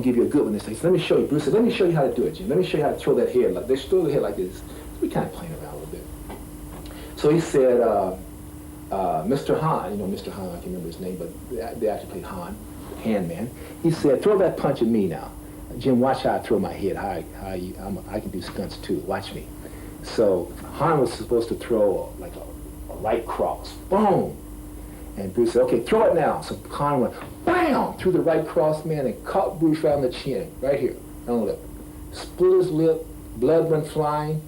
give you a good one this time." Let me show you, Bruce said, "Let me show you how to do it, Jim. Let me show you how to throw that head. Like, they throw the head like this." We kind of playing around a little bit. So he said, Mr. Han, you know Mr. Han, I can't remember his name, but they actually played Han, Handman. He said, "Throw that punch at me now. Jim, watch how I throw my head. I can do stunts too. Watch me." So Han was supposed to throw like a right cross. Boom! And Bruce said, "Okay, throw it now." So Han went, bam, through the right cross, man, and caught Bruce right on the chin, right here, on the lip. Split his lip, blood went flying.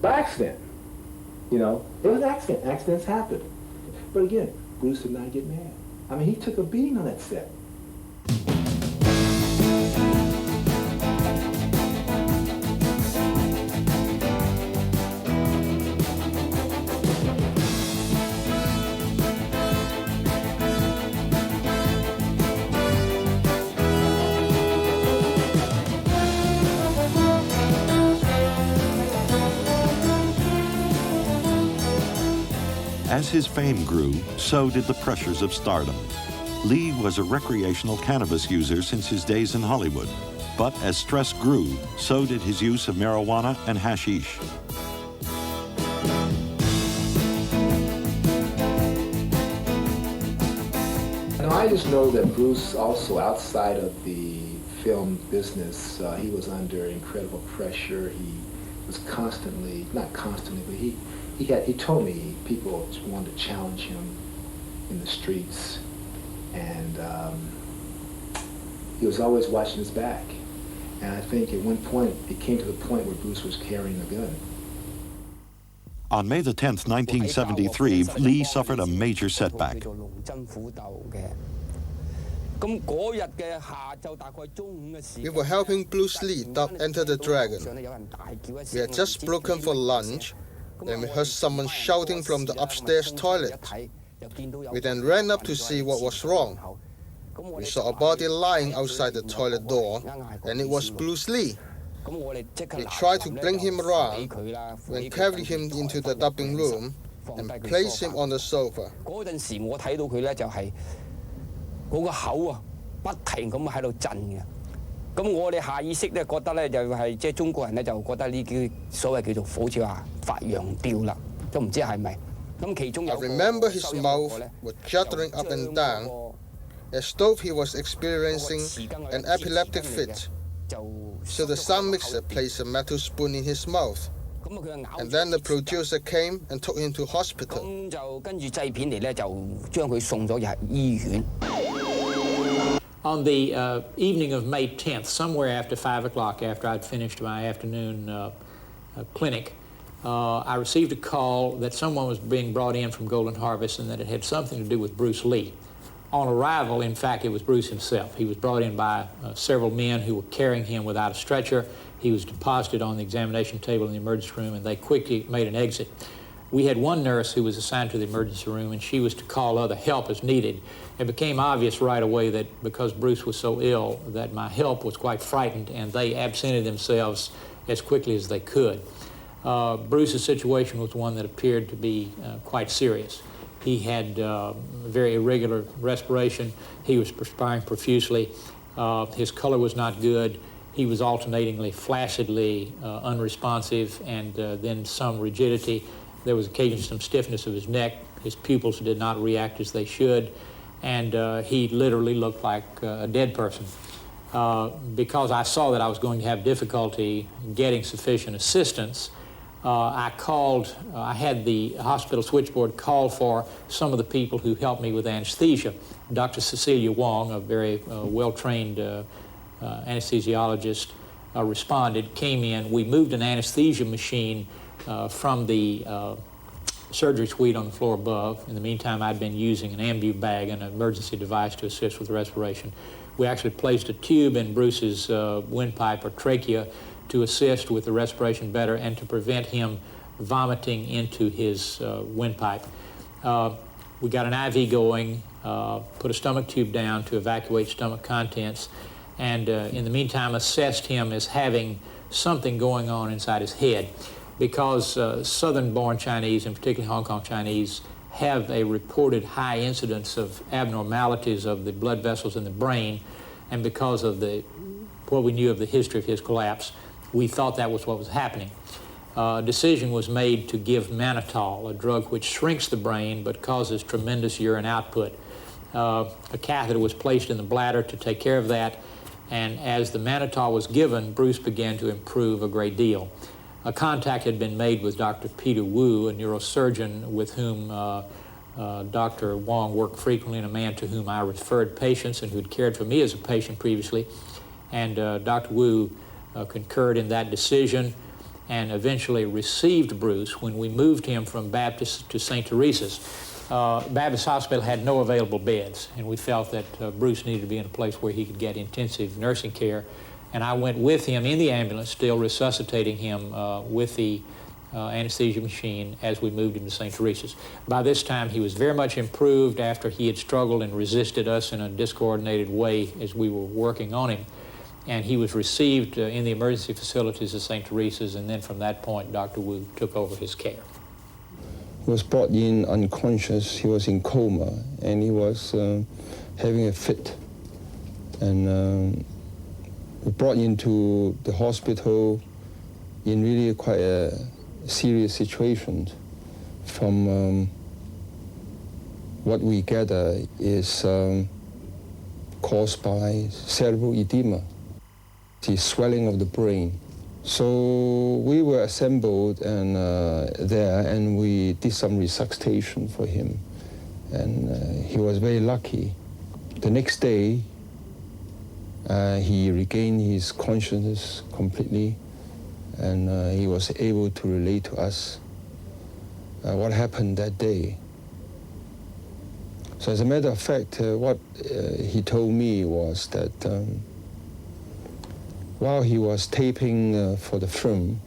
By accident, you know. It was an accident. Accidents happen. But again, Bruce did not get mad. I mean, he took a beating on that set. As his fame grew, so did the pressures of stardom. Lee was a recreational cannabis user since his days in Hollywood. But as stress grew, so did his use of marijuana and hashish. Now, I just know that Bruce, also outside of the film business, he was under incredible pressure. He was constantly, not constantly, but he told me people wanted to challenge him in the streets, and he was always watching his back. And I think at one point, it came to the point where Bruce was carrying a gun. On May the 10th, 1973, Lee suffered a major setback. We were helping Bruce Lee duck Enter the Dragon. We had just broken for lunch when we heard someone shouting from the upstairs toilet. We then ran up to see what was wrong. We saw a body lying outside the toilet door, and it was Bruce Lee. We tried to bring him around and carried him into the dubbing room and placed him on the sofa. I remember his mouth was juddering up and down, as though he was experiencing an epileptic fit. So the sound mixer placed a metal spoon in his mouth. And then the producer came and took him to hospital. On the evening of May 10th, somewhere after 5 o'clock, after I'd finished my afternoon clinic, I received a call that someone was being brought in from Golden Harvest and that it had something to do with Bruce Lee. On arrival, in fact, it was Bruce himself. He was brought in by several men who were carrying him without a stretcher. He was deposited on the examination table in the emergency room, and they quickly made an exit. We had one nurse who was assigned to the emergency room, and she was to call other help as needed. It became obvious right away that because Bruce was so ill, that my help was quite frightened, and they absented themselves as quickly as they could. Bruce's situation was one that appeared to be quite serious. He had very irregular respiration. He was perspiring profusely. His color was not good. He was alternatingly flaccidly unresponsive, and then some rigidity. There was occasionally some stiffness of his neck. His pupils did not react as they should, and he literally looked like a dead person. Because I saw that I was going to have difficulty getting sufficient assistance, I had the hospital switchboard call for some of the people who helped me with anesthesia. Dr. Cecilia Wong, a very well-trained anesthesiologist, responded, came in. We moved an anesthesia machine from the surgery suite on the floor above. In the meantime, I'd been using an ambu bag, an emergency device to assist with respiration. We actually placed a tube in Bruce's windpipe or trachea to assist with the respiration better and to prevent him vomiting into his windpipe. We got an IV going, put a stomach tube down to evacuate stomach contents, and in the meantime assessed him as having something going on inside his head. Because southern-born Chinese, and particularly Hong Kong Chinese, have a reported high incidence of abnormalities of the blood vessels in the brain, and because of what we knew of the history of his collapse, we thought that was what was happening. A decision was made to give mannitol, a drug which shrinks the brain but causes tremendous urine output. A catheter was placed in the bladder to take care of that, and as the mannitol was given, Bruce began to improve a great deal. A contact had been made with Dr. Peter Wu, a neurosurgeon with whom Dr. Wong worked frequently, and a man to whom I referred patients and who had cared for me as a patient previously. And Dr. Wu concurred in that decision and eventually received Bruce when we moved him from Baptist to St. Teresa's. Baptist Hospital had no available beds, and we felt that Bruce needed to be in a place where he could get intensive nursing care. And I went with him in the ambulance, still resuscitating him with the anesthesia machine as we moved him to St. Teresa's. By this time, he was very much improved after he had struggled and resisted us in a discoordinated way as we were working on him. And he was received in the emergency facilities at St. Teresa's, and then from that point, Dr. Wu took over his care. He was brought in unconscious. He was in coma, and he was having a fit. And we brought into the hospital in really quite a serious situation. From what we gather is caused by cerebral edema, the swelling of the brain. So we were assembled and there, and we did some resuscitation for him, and he was very lucky. The next day, He regained his consciousness completely, and he was able to relate to us what happened that day. So as a matter of fact, what he told me was that while he was taping for the film,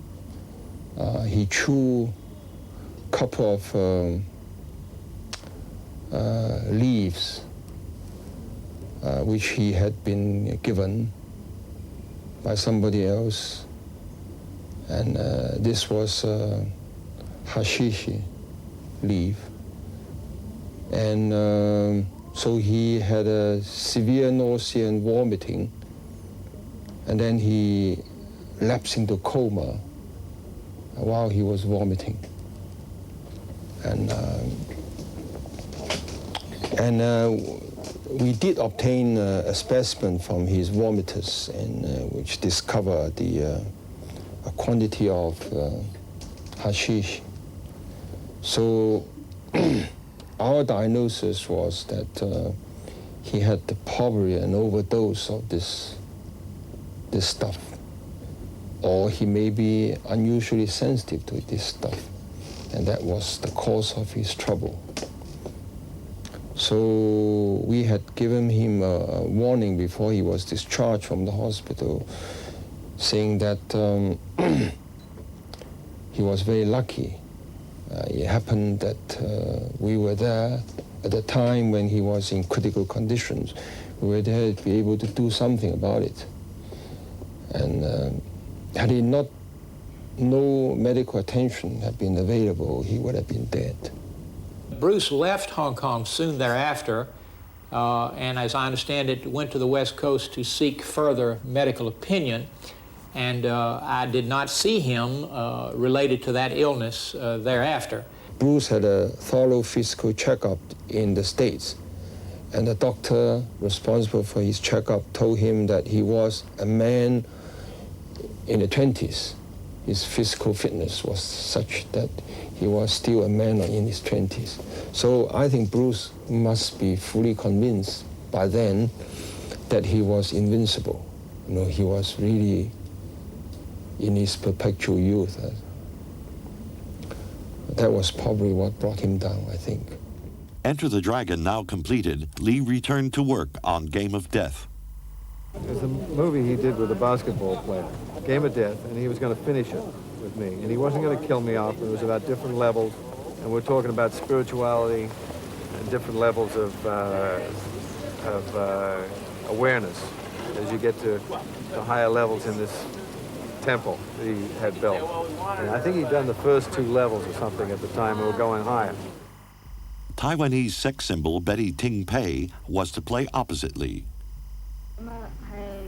he chewed a couple of leaves which he had been given by somebody else, and this was hashish leaf. And so he had a severe nausea and vomiting, and then he lapsed into coma while he was vomiting. And we did obtain a specimen from his vomitus, and which discovered a quantity of hashish. So our diagnosis was that he had probably an overdose of this stuff, or he may be unusually sensitive to this stuff, and that was the cause of his trouble. So we had given him a warning before he was discharged from the hospital, saying that he was very lucky. It happened that we were there at the time when he was in critical conditions. We were there to be able to do something about it. And had he not, no medical attention had been available, he would have been dead. Bruce left Hong Kong soon thereafter, and as I understand it, went to the West Coast to seek further medical opinion. And I did not see him related to that illness thereafter. Bruce had a thorough physical checkup in the States, and the doctor responsible for his checkup told him that he was a man in the 20s. His physical fitness was such that he was still a man in his 20s. So I think Bruce must be fully convinced by then that he was invincible. You know, he was really in his perpetual youth. That was probably what brought him down, I think. Enter the Dragon now completed, Lee returned to work on Game of Death. There's a movie he did with a basketball player, Game of Death, and he was going to finish it with me. And he wasn't going to kill me off. It was about different levels, and we're talking about spirituality and different levels of awareness as you get to higher levels in this temple that he had built. And I think he'd done the first 2 levels or something at the time. We were going higher. Taiwanese sex symbol Betty Ting Pei was to play opposite Lee.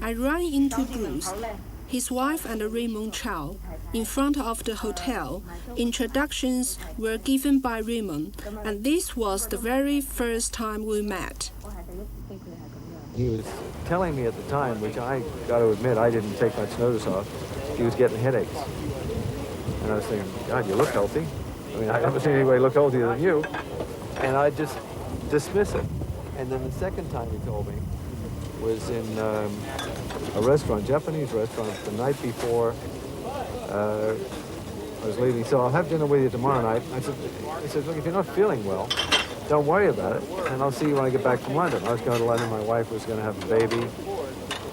I ran into Bruce, his wife and Raymond Chow, in front of the hotel. Introductions were given by Raymond, and this was the very first time we met. He was telling me at the time, which I got to admit I didn't take much notice of, he was getting headaches. And I was thinking, God, you look healthy. I mean, I've never seen anybody look healthier than you. And I just dismiss it. And then the second time he told me was in a restaurant, Japanese restaurant, the night before I was leaving. So I'll have dinner with you tomorrow night. He said, look, if you're not feeling well, don't worry about it, and I'll see you when I get back from London. I was going to London, my wife was going to have a baby,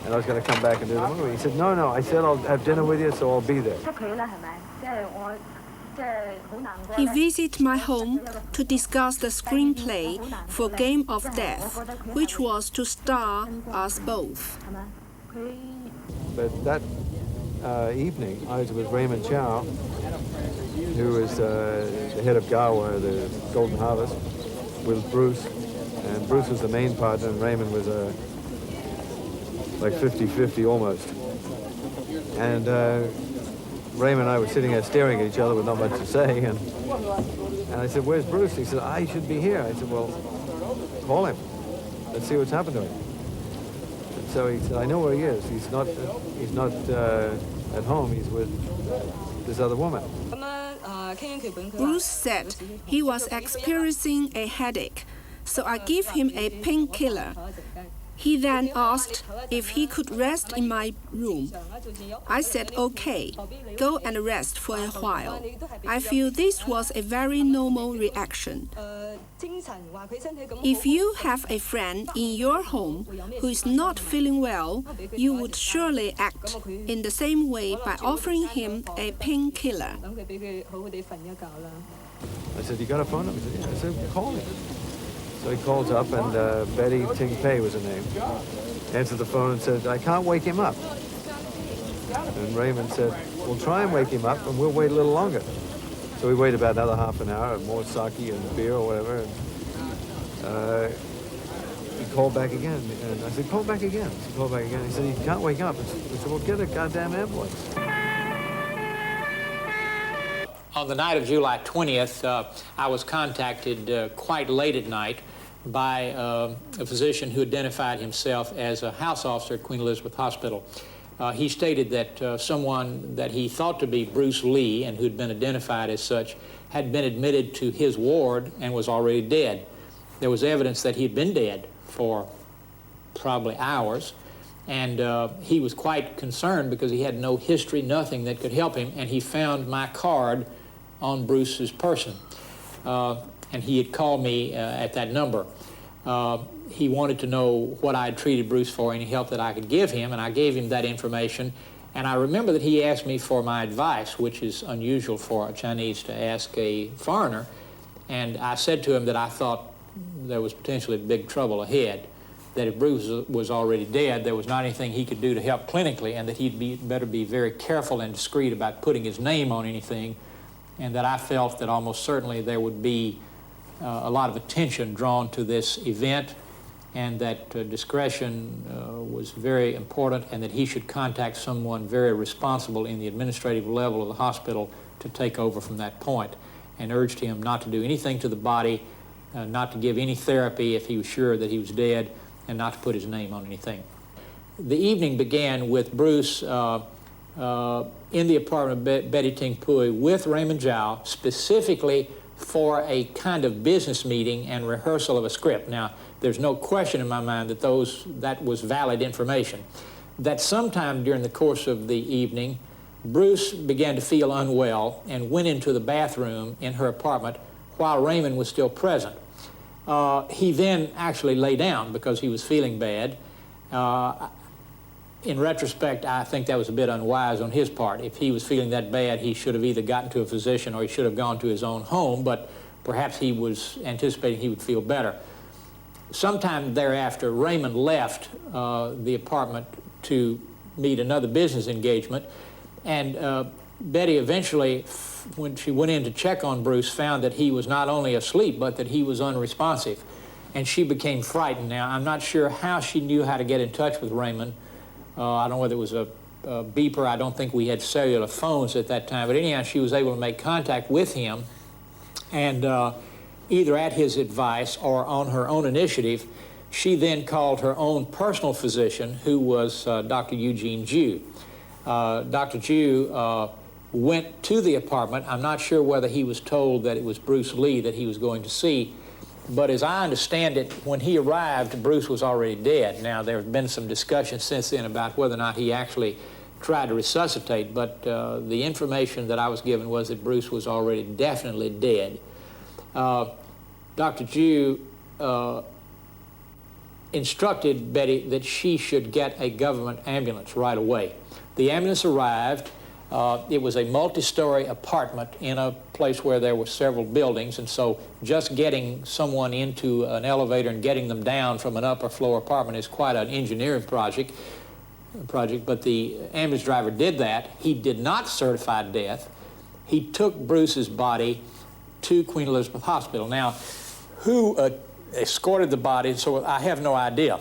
and I was going to come back and do the movie. He said, no, I said I'll have dinner with you, so I'll be there. He visited my home to discuss the screenplay for Game of Death, which was to star us both. But that evening, I was with Raymond Chow, who was the head of Gawa, the Golden Harvest, with Bruce. And Bruce was the main partner, and Raymond was like 50-50 almost. And Raymond and I were sitting there staring at each other with not much to say, and I said, where's Bruce? He said, I should be here. I said, well, call him. Let's see what's happened to him. And so he said, I know where he is. He's not at home. He's with this other woman. Bruce said he was experiencing a headache, so I gave him a painkiller. He then asked if he could rest in my room. I said, okay, go and rest for a while. I feel this was a very normal reaction. If you have a friend in your home who is not feeling well, you would surely act in the same way by offering him a painkiller. I said, you got a phone number? He said, yeah. I said, call him. So he calls up, and Betty Ting Pei was her name. Answered the phone and said, I can't wake him up. And Raymond said, well, try and wake him up, and we'll wait a little longer. So we waited about another half an hour, more sake and beer or whatever, and he called back again. And I said, call back again. He called back again. He said, he can't wake up. I said, well, get a goddamn ambulance. On the night of July 20th, I was contacted quite late at night by a physician who identified himself as a house officer at Queen Elizabeth Hospital. He stated that someone that he thought to be Bruce Lee, and who'd been identified as such, had been admitted to his ward and was already dead. There was evidence that he'd been dead for probably hours, and he was quite concerned because he had no history, nothing that could help him, and he found my card on Bruce's person. And he had called me at that number. He wanted to know what I had treated Bruce for, any help that I could give him, and I gave him that information. And I remember that he asked me for my advice, which is unusual for a Chinese to ask a foreigner. And I said to him that I thought there was potentially big trouble ahead, that if Bruce was already dead, there was not anything he could do to help clinically, and that he'd better be very careful and discreet about putting his name on anything, and that I felt that almost certainly there would be a lot of attention drawn to this event, and that discretion was very important, and that he should contact someone very responsible in the administrative level of the hospital to take over from that point, and urged him not to do anything to the body, not to give any therapy if he was sure that he was dead, and not to put his name on anything. The evening began with Bruce in the apartment of Betty Ting Pui with Raymond Zhao, specifically for a kind of business meeting and rehearsal of a script. Now, there's no question in my mind that that was valid information. That sometime during the course of the evening, Bruce began to feel unwell and went into the bathroom in her apartment while Raymond was still present. He then actually lay down because he was feeling bad. In retrospect, I think that was a bit unwise on his part. If he was feeling that bad, he should have either gotten to a physician or he should have gone to his own home, but perhaps he was anticipating he would feel better. Sometime thereafter, Raymond left the apartment to meet another business engagement, and Betty eventually, when she went in to check on Bruce, found that he was not only asleep, but that he was unresponsive, and she became frightened. Now, I'm not sure how she knew how to get in touch with Raymond. I don't know whether it was a beeper. I don't think we had cellular phones at that time. But anyhow, she was able to make contact with him, and either at his advice or on her own initiative, she then called her own personal physician, who was Dr. Eugene Ju. Dr. Ju went to the apartment. I'm not sure whether he was told that it was Bruce Lee that he was going to see, but as I understand it, when he arrived, Bruce was already dead. Now, there have been some discussion since then about whether or not he actually tried to resuscitate, but the information that I was given was that Bruce was already definitely dead. Dr. Ju instructed Betty that she should get a government ambulance right away. The ambulance arrived. It was a multi-story apartment in a place where there were several buildings, and so just getting someone into an elevator and getting them down from an upper floor apartment is quite an engineering project, but the ambulance driver did that. He did not certify death. He took Bruce's body to Queen Elizabeth Hospital. Now, who escorted the body, so I have no idea.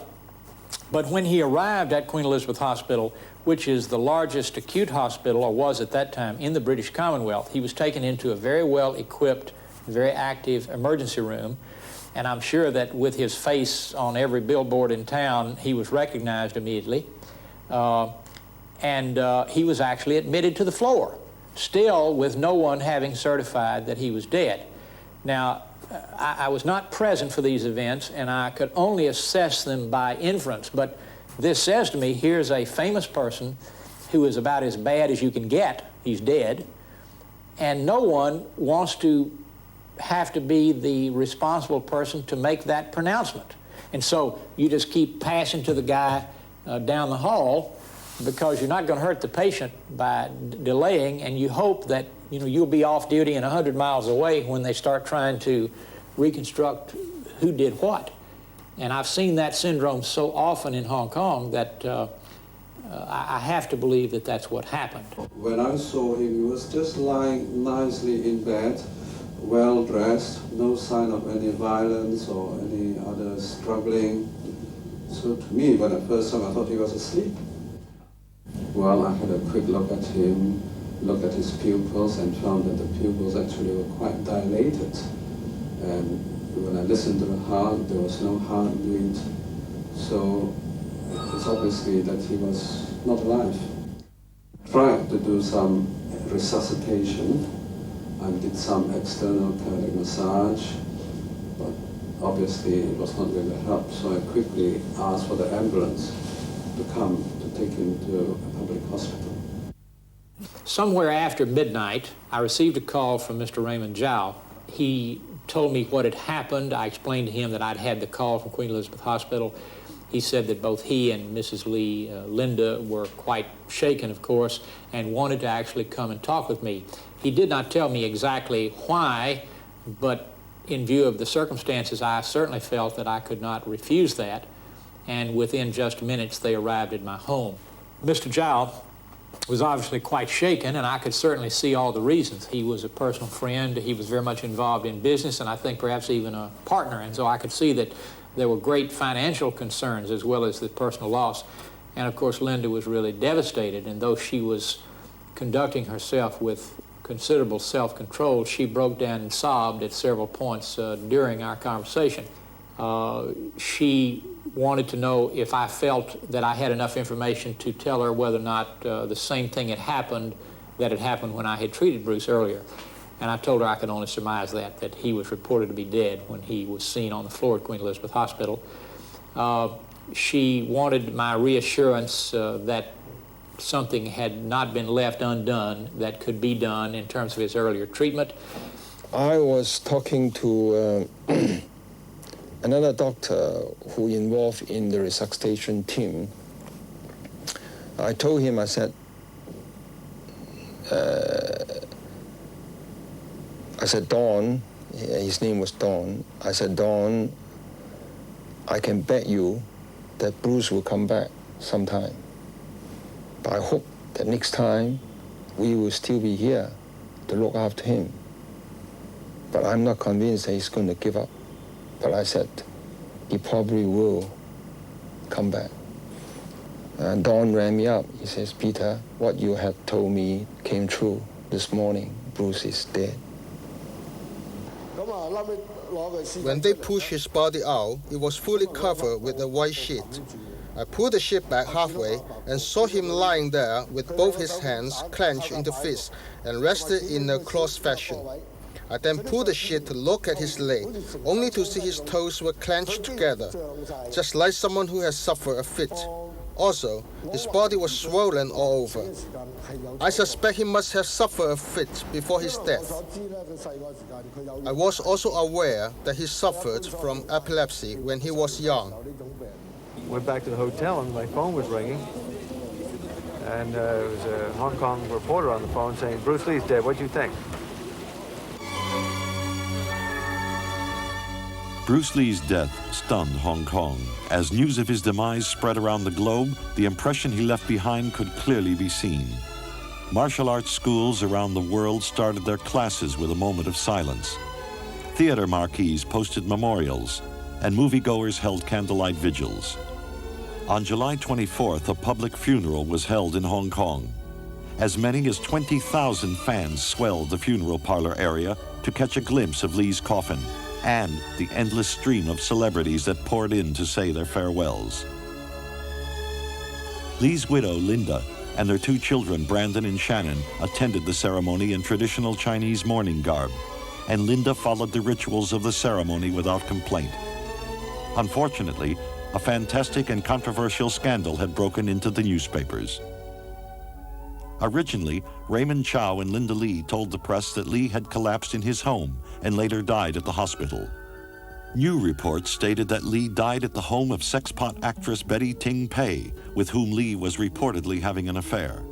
But when he arrived at Queen Elizabeth Hospital, which is the largest acute hospital, or was at that time, in the British Commonwealth, he was taken into a very well-equipped, very active emergency room, and I'm sure that with his face on every billboard in town, he was recognized immediately, and he was actually admitted to the floor, still with no one having certified that he was dead. Now, I was not present for these events, and I could only assess them by inference. But this says to me, here's a famous person who is about as bad as you can get. He's dead. And no one wants to have to be the responsible person to make that pronouncement. And so you just keep passing to the guy down the hall, because you're not going to hurt the patient by delaying, and you hope that you'll be off duty and 100 miles away when they start trying to reconstruct who did what. And I've seen that syndrome so often in Hong Kong that I have to believe that that's what happened. When I saw him, he was just lying nicely in bed, well dressed, no sign of any violence or any other struggling. So to me, when I first saw him, I thought he was asleep. Well, I had a quick look at him, looked at his pupils, and found that the pupils actually were quite dilated. And when I listened to the heart, there was no heartbeat. So it's obviously that he was not alive. Tried to do some resuscitation and did some external cardiac massage, but obviously it was not going to help. So I quickly asked for the ambulance to come to take him to a public hospital. Somewhere after midnight, I received a call from Mr. Raymond Zhao. He told me what had happened. I explained to him that I'd had the call from Queen Elizabeth Hospital. He said that both he and Mrs. Lee, Linda, were quite shaken, of course, and wanted to actually come and talk with me. He did not tell me exactly why, but in view of the circumstances, I certainly felt that I could not refuse that. And within just minutes, they arrived at my home. Mr. Zhao was obviously quite shaken, and I could certainly see all the reasons. He was a personal friend, he was very much involved in business, and I think perhaps even a partner, and so I could see that there were great financial concerns as well as the personal loss. And of course, Linda was really devastated, and though she was conducting herself with considerable self-control, she broke down and sobbed at several points during our conversation. She wanted to know if I felt that I had enough information to tell her whether or not the same thing had happened that had happened when I had treated Bruce earlier. And I told her I could only surmise that he was reported to be dead when he was seen on the floor at Queen Elizabeth Hospital. She wanted my reassurance that something had not been left undone that could be done in terms of his earlier treatment. I was talking to another doctor who involved in the resuscitation team. I told him, I said, Don, his name was Don. I said, Don, I can bet you that Bruce will come back sometime. But I hope that next time we will still be here to look after him. But I'm not convinced that he's going to give up. But I said, he probably will come back. And Don rang me up. He says, Peter, what you had told me came true this morning. Bruce is dead. When they pushed his body out, it was fully covered with a white sheet. I pulled the sheet back halfway and saw him lying there with both his hands clenched into fists and rested in a cross fashion. I then pulled the sheet to look at his leg, only to see his toes were clenched together, just like someone who has suffered a fit. Also, his body was swollen all over. I suspect he must have suffered a fit before his death. I was also aware that he suffered from epilepsy when he was young. Went back to the hotel and my phone was ringing. And there was a Hong Kong reporter on the phone saying, Bruce Lee's dead, what do you think? Bruce Lee's death stunned Hong Kong. As news of his demise spread around the globe, the impression he left behind could clearly be seen. Martial arts schools around the world started their classes with a moment of silence. Theater marquees posted memorials, and moviegoers held candlelight vigils. On July 24th, a public funeral was held in Hong Kong. As many as 20,000 fans swelled the funeral parlor area to catch a glimpse of Lee's coffin and the endless stream of celebrities that poured in to say their farewells. Lee's widow, Linda, and their two children, Brandon and Shannon, attended the ceremony in traditional Chinese mourning garb. and Linda followed the rituals of the ceremony without complaint. Unfortunately, a fantastic and controversial scandal had broken into the newspapers. Originally, Raymond Chow and Linda Lee told the press that Lee had collapsed in his home and later died at the hospital. New reports stated that Lee died at the home of sexpot actress Betty Ting Pei, with whom Lee was reportedly having an affair.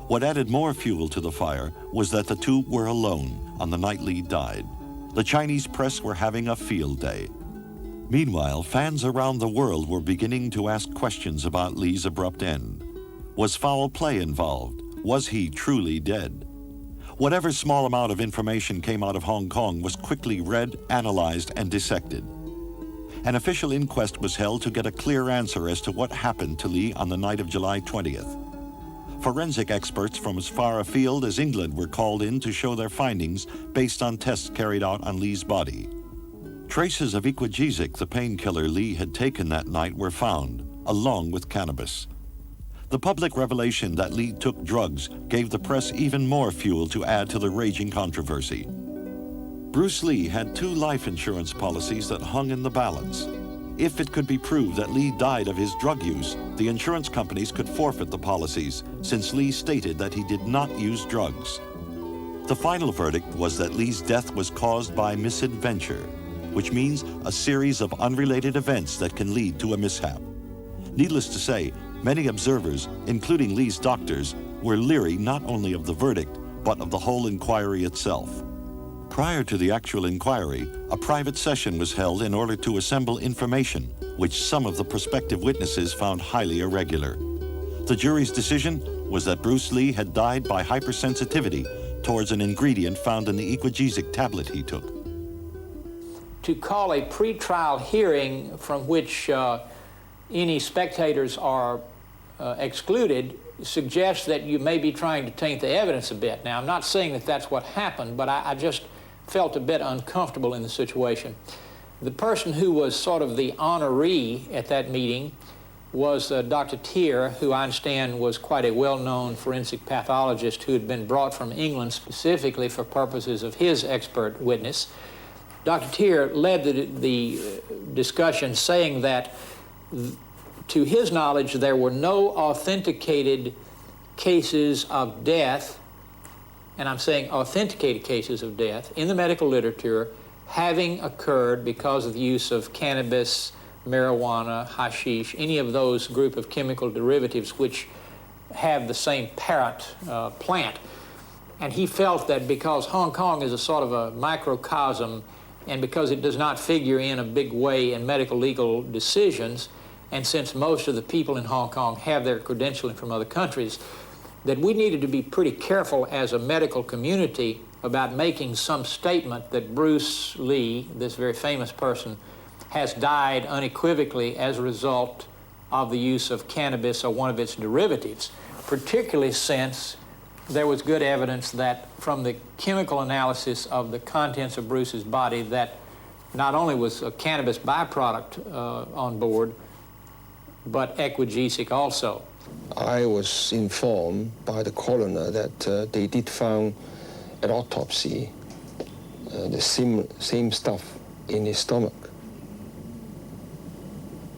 What added more fuel to the fire was that the two were alone on the night Lee died. The Chinese press were having a field day. Meanwhile, fans around the world were beginning to ask questions about Lee's abrupt end. Was foul play involved? Was he truly dead? Whatever small amount of information came out of Hong Kong was quickly read, analyzed, and dissected. An official inquest was held to get a clear answer as to what happened to Lee on the night of July 20th. Forensic experts from as far afield as England were called in to show their findings based on tests carried out on Lee's body. Traces of Equagesic, the painkiller Lee had taken that night, were found, along with cannabis. The public revelation that Lee took drugs gave the press even more fuel to add to the raging controversy. Bruce Lee had 2 life insurance policies that hung in the balance. If it could be proved that Lee died of his drug use, the insurance companies could forfeit the policies, since Lee stated that he did not use drugs. The final verdict was that Lee's death was caused by misadventure, which means a series of unrelated events that can lead to a mishap. Needless to say, many observers, including Lee's doctors, were leery not only of the verdict, but of the whole inquiry itself. Prior to the actual inquiry, a private session was held in order to assemble information, which some of the prospective witnesses found highly irregular. The jury's decision was that Bruce Lee had died by hypersensitivity towards an ingredient found in the Equagesic tablet he took. To call a pre-trial hearing from which any spectators are excluded suggests that you may be trying to taint the evidence a bit. Now, I'm not saying that that's what happened, but I just felt a bit uncomfortable in the situation. The person who was sort of the honoree at that meeting was Dr. Tier, who I understand was quite a well-known forensic pathologist who had been brought from England specifically for purposes of his expert witness. Dr. Tier led the discussion, saying that to his knowledge, there were no authenticated cases of death, and I'm saying authenticated cases of death, in the medical literature having occurred because of the use of cannabis, marijuana, hashish, any of those group of chemical derivatives which have the same parent plant. And he felt that because Hong Kong is a sort of a microcosm, and because it does not figure in a big way in medical legal decisions, and since most of the people in Hong Kong have their credentialing from other countries, that we needed to be pretty careful as a medical community about making some statement that Bruce Lee, this very famous person, has died unequivocally as a result of the use of cannabis or one of its derivatives, particularly since there was good evidence that from the chemical analysis of the contents of Bruce's body that not only was a cannabis byproduct on board, but Equagesic also. I was informed by the coroner that they did found an autopsy, the same stuff in his stomach.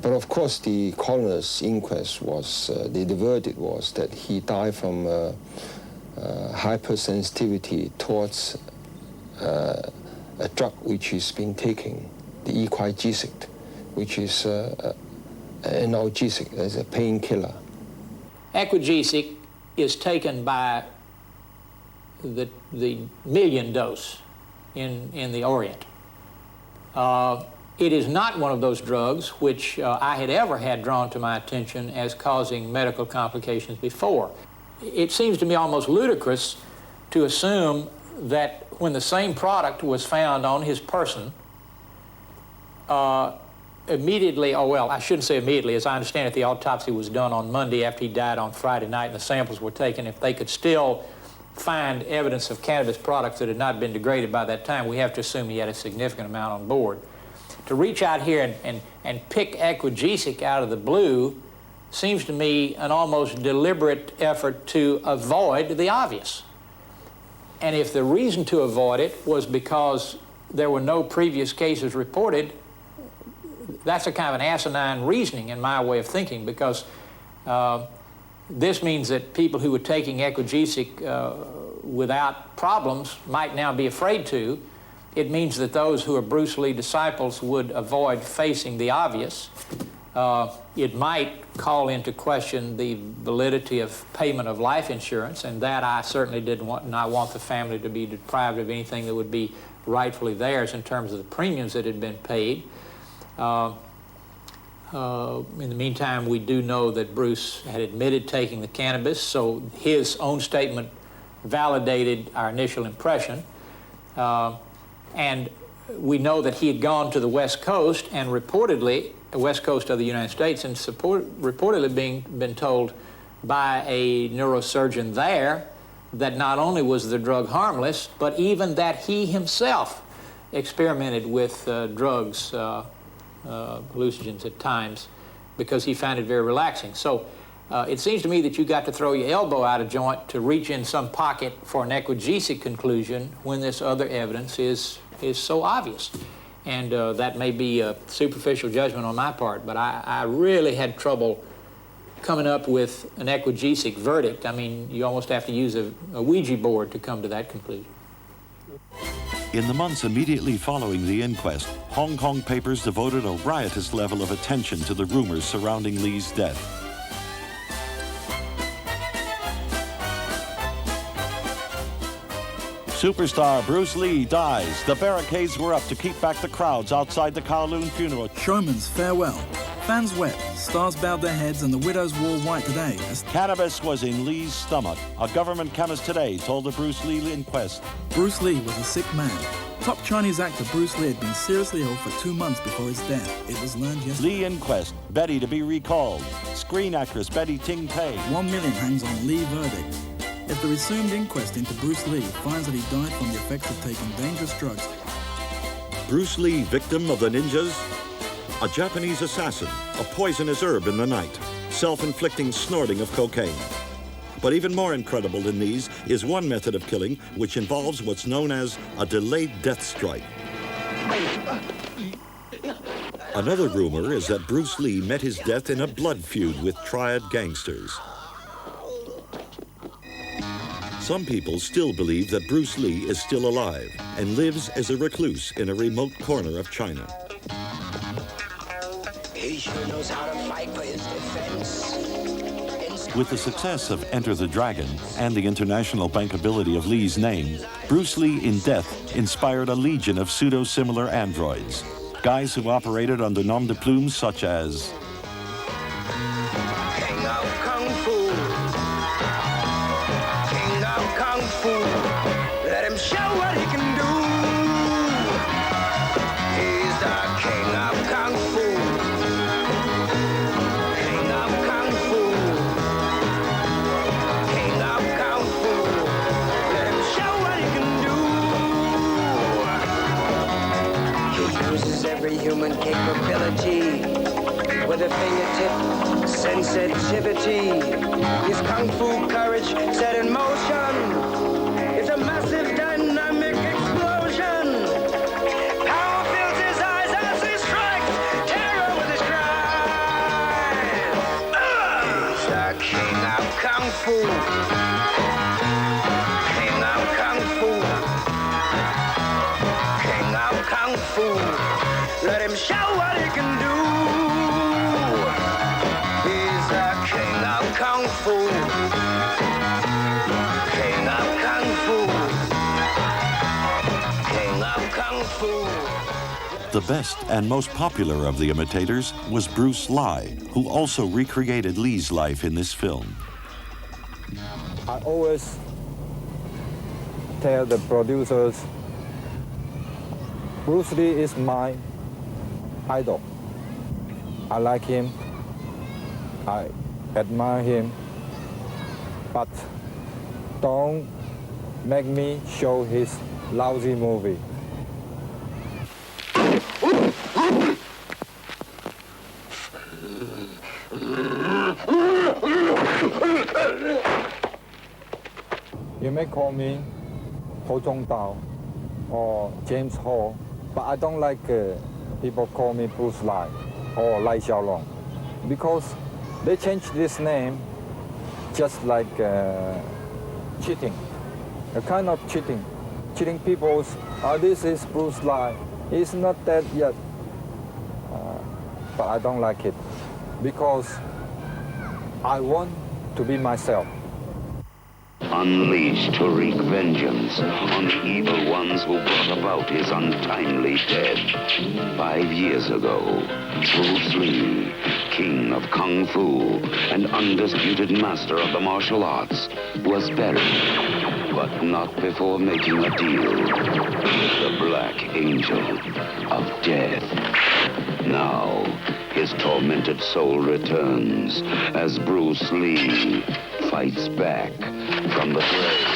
But of course, the coroner's inquest was, the verdict was that he died from hypersensitivity towards a drug which he's been taking, the Equagesic, which is an analgesic, as a painkiller. Equagesic is taken by the million dose in the Orient. It is not one of those drugs which I had ever had drawn to my attention as causing medical complications before. It seems to me almost ludicrous to assume that when the same product was found on his person, immediately, oh well, I shouldn't say immediately, as I understand it, the autopsy was done on Monday after he died on Friday night and the samples were taken. If they could still find evidence of cannabis products that had not been degraded by that time, we have to assume he had a significant amount on board. To reach out here and pick Equagesic out of the blue seems to me an almost deliberate effort to avoid the obvious. And if the reason to avoid it was because there were no previous cases reported, that's a kind of an asinine reasoning in my way of thinking, because this means that people who were taking Equagesic without problems might now be afraid to. It means that those who are Bruce Lee disciples would avoid facing the obvious. It might call into question the validity of payment of life insurance, and that I certainly didn't want, and I want the family to be deprived of anything that would be rightfully theirs in terms of the premiums that had been paid. In the meantime, we do know that Bruce had admitted taking the cannabis, so his own statement validated our initial impression. And we know that he had gone to the West Coast, and reportedly, the West Coast of the United States, and reportedly been told by a neurosurgeon there that not only was the drug harmless, but even that he himself experimented with drugs, hallucinogens at times, because he found it very relaxing. So it seems to me that you got to throw your elbow out of joint to reach in some pocket for an Equagesic conclusion when this other evidence is so obvious. And that may be a superficial judgment on my part, but I really had trouble coming up with an Equagesic verdict. I mean, you almost have to use a Ouija board to come to that conclusion. In the months immediately following the inquest, Hong Kong papers devoted a riotous level of attention to the rumors surrounding Lee's death. Superstar Bruce Lee dies. The barricades were up to keep back the crowds outside the Kowloon funeral. Showman's farewell. Fans wept, stars bowed their heads, and the widows wore white today. Cannabis was in Lee's stomach. A government chemist today told the Bruce Lee inquest. Bruce Lee was a sick man. Top Chinese actor Bruce Lee had been seriously ill for 2 months before his death. It was learned yesterday. Lee inquest. Betty to be recalled. Screen actress Betty Ting Pei. $1 million hangs on Lee verdict. If the resumed inquest into Bruce Lee finds that he died from the effects of taking dangerous drugs. Bruce Lee, victim of the ninjas? A Japanese assassin, a poisonous herb in the night, self-inflicting snorting of cocaine. But even more incredible than these is one method of killing which involves what's known as a delayed death strike. Another rumor is that Bruce Lee met his death in a blood feud with triad gangsters. Some people still believe that Bruce Lee is still alive and lives as a recluse in a remote corner of China. He sure knows how to fight for his defense. With the success of Enter the Dragon and the international bankability of Lee's name, Bruce Lee in death inspired a legion of pseudo-similar androids, guys who operated under nom de plume such as King of Kung Fu. King of Kung Fu. Let him show what he can do. He's the King of Kung Fu. King of Kung Fu. King of Kung Fu. Let him show what he can do. He uses every human capability with a fingertip sensitivity. His kung fu courage set in motion. It's a massive dynamic explosion. Power fills his eyes as he strikes. Terror with his cries. He's the King of Kung Fu. King of Kung Fu. King of Kung Fu. Let him show what he can do. He's the King of Kung Fu. King of Kung Fu. King of Kung Fu. the best and most popular of the imitators was Bruce Lee, who also recreated Lee's life in this film. I always tell the producers, Bruce Lee is my idol. I like him, I admire him, but don't make me show his lousy movie. You may call me Ho Zhong Dao or James Hall, but I don't like people call me Bruce Lai or Lai Xiaolong, because they changed this name just like cheating, a kind of cheating. Cheating people, this is Bruce Lai. He's not dead yet. But I don't like it because I want to be myself. Unleashed to wreak vengeance on the evil ones who brought about his untimely death. 5 years ago, Bruce Lee, king of Kung Fu and undisputed master of the martial arts, was buried, but not before making a deal with the Black Angel of Death. Now, his tormented soul returns as Bruce Lee fights back from the grave.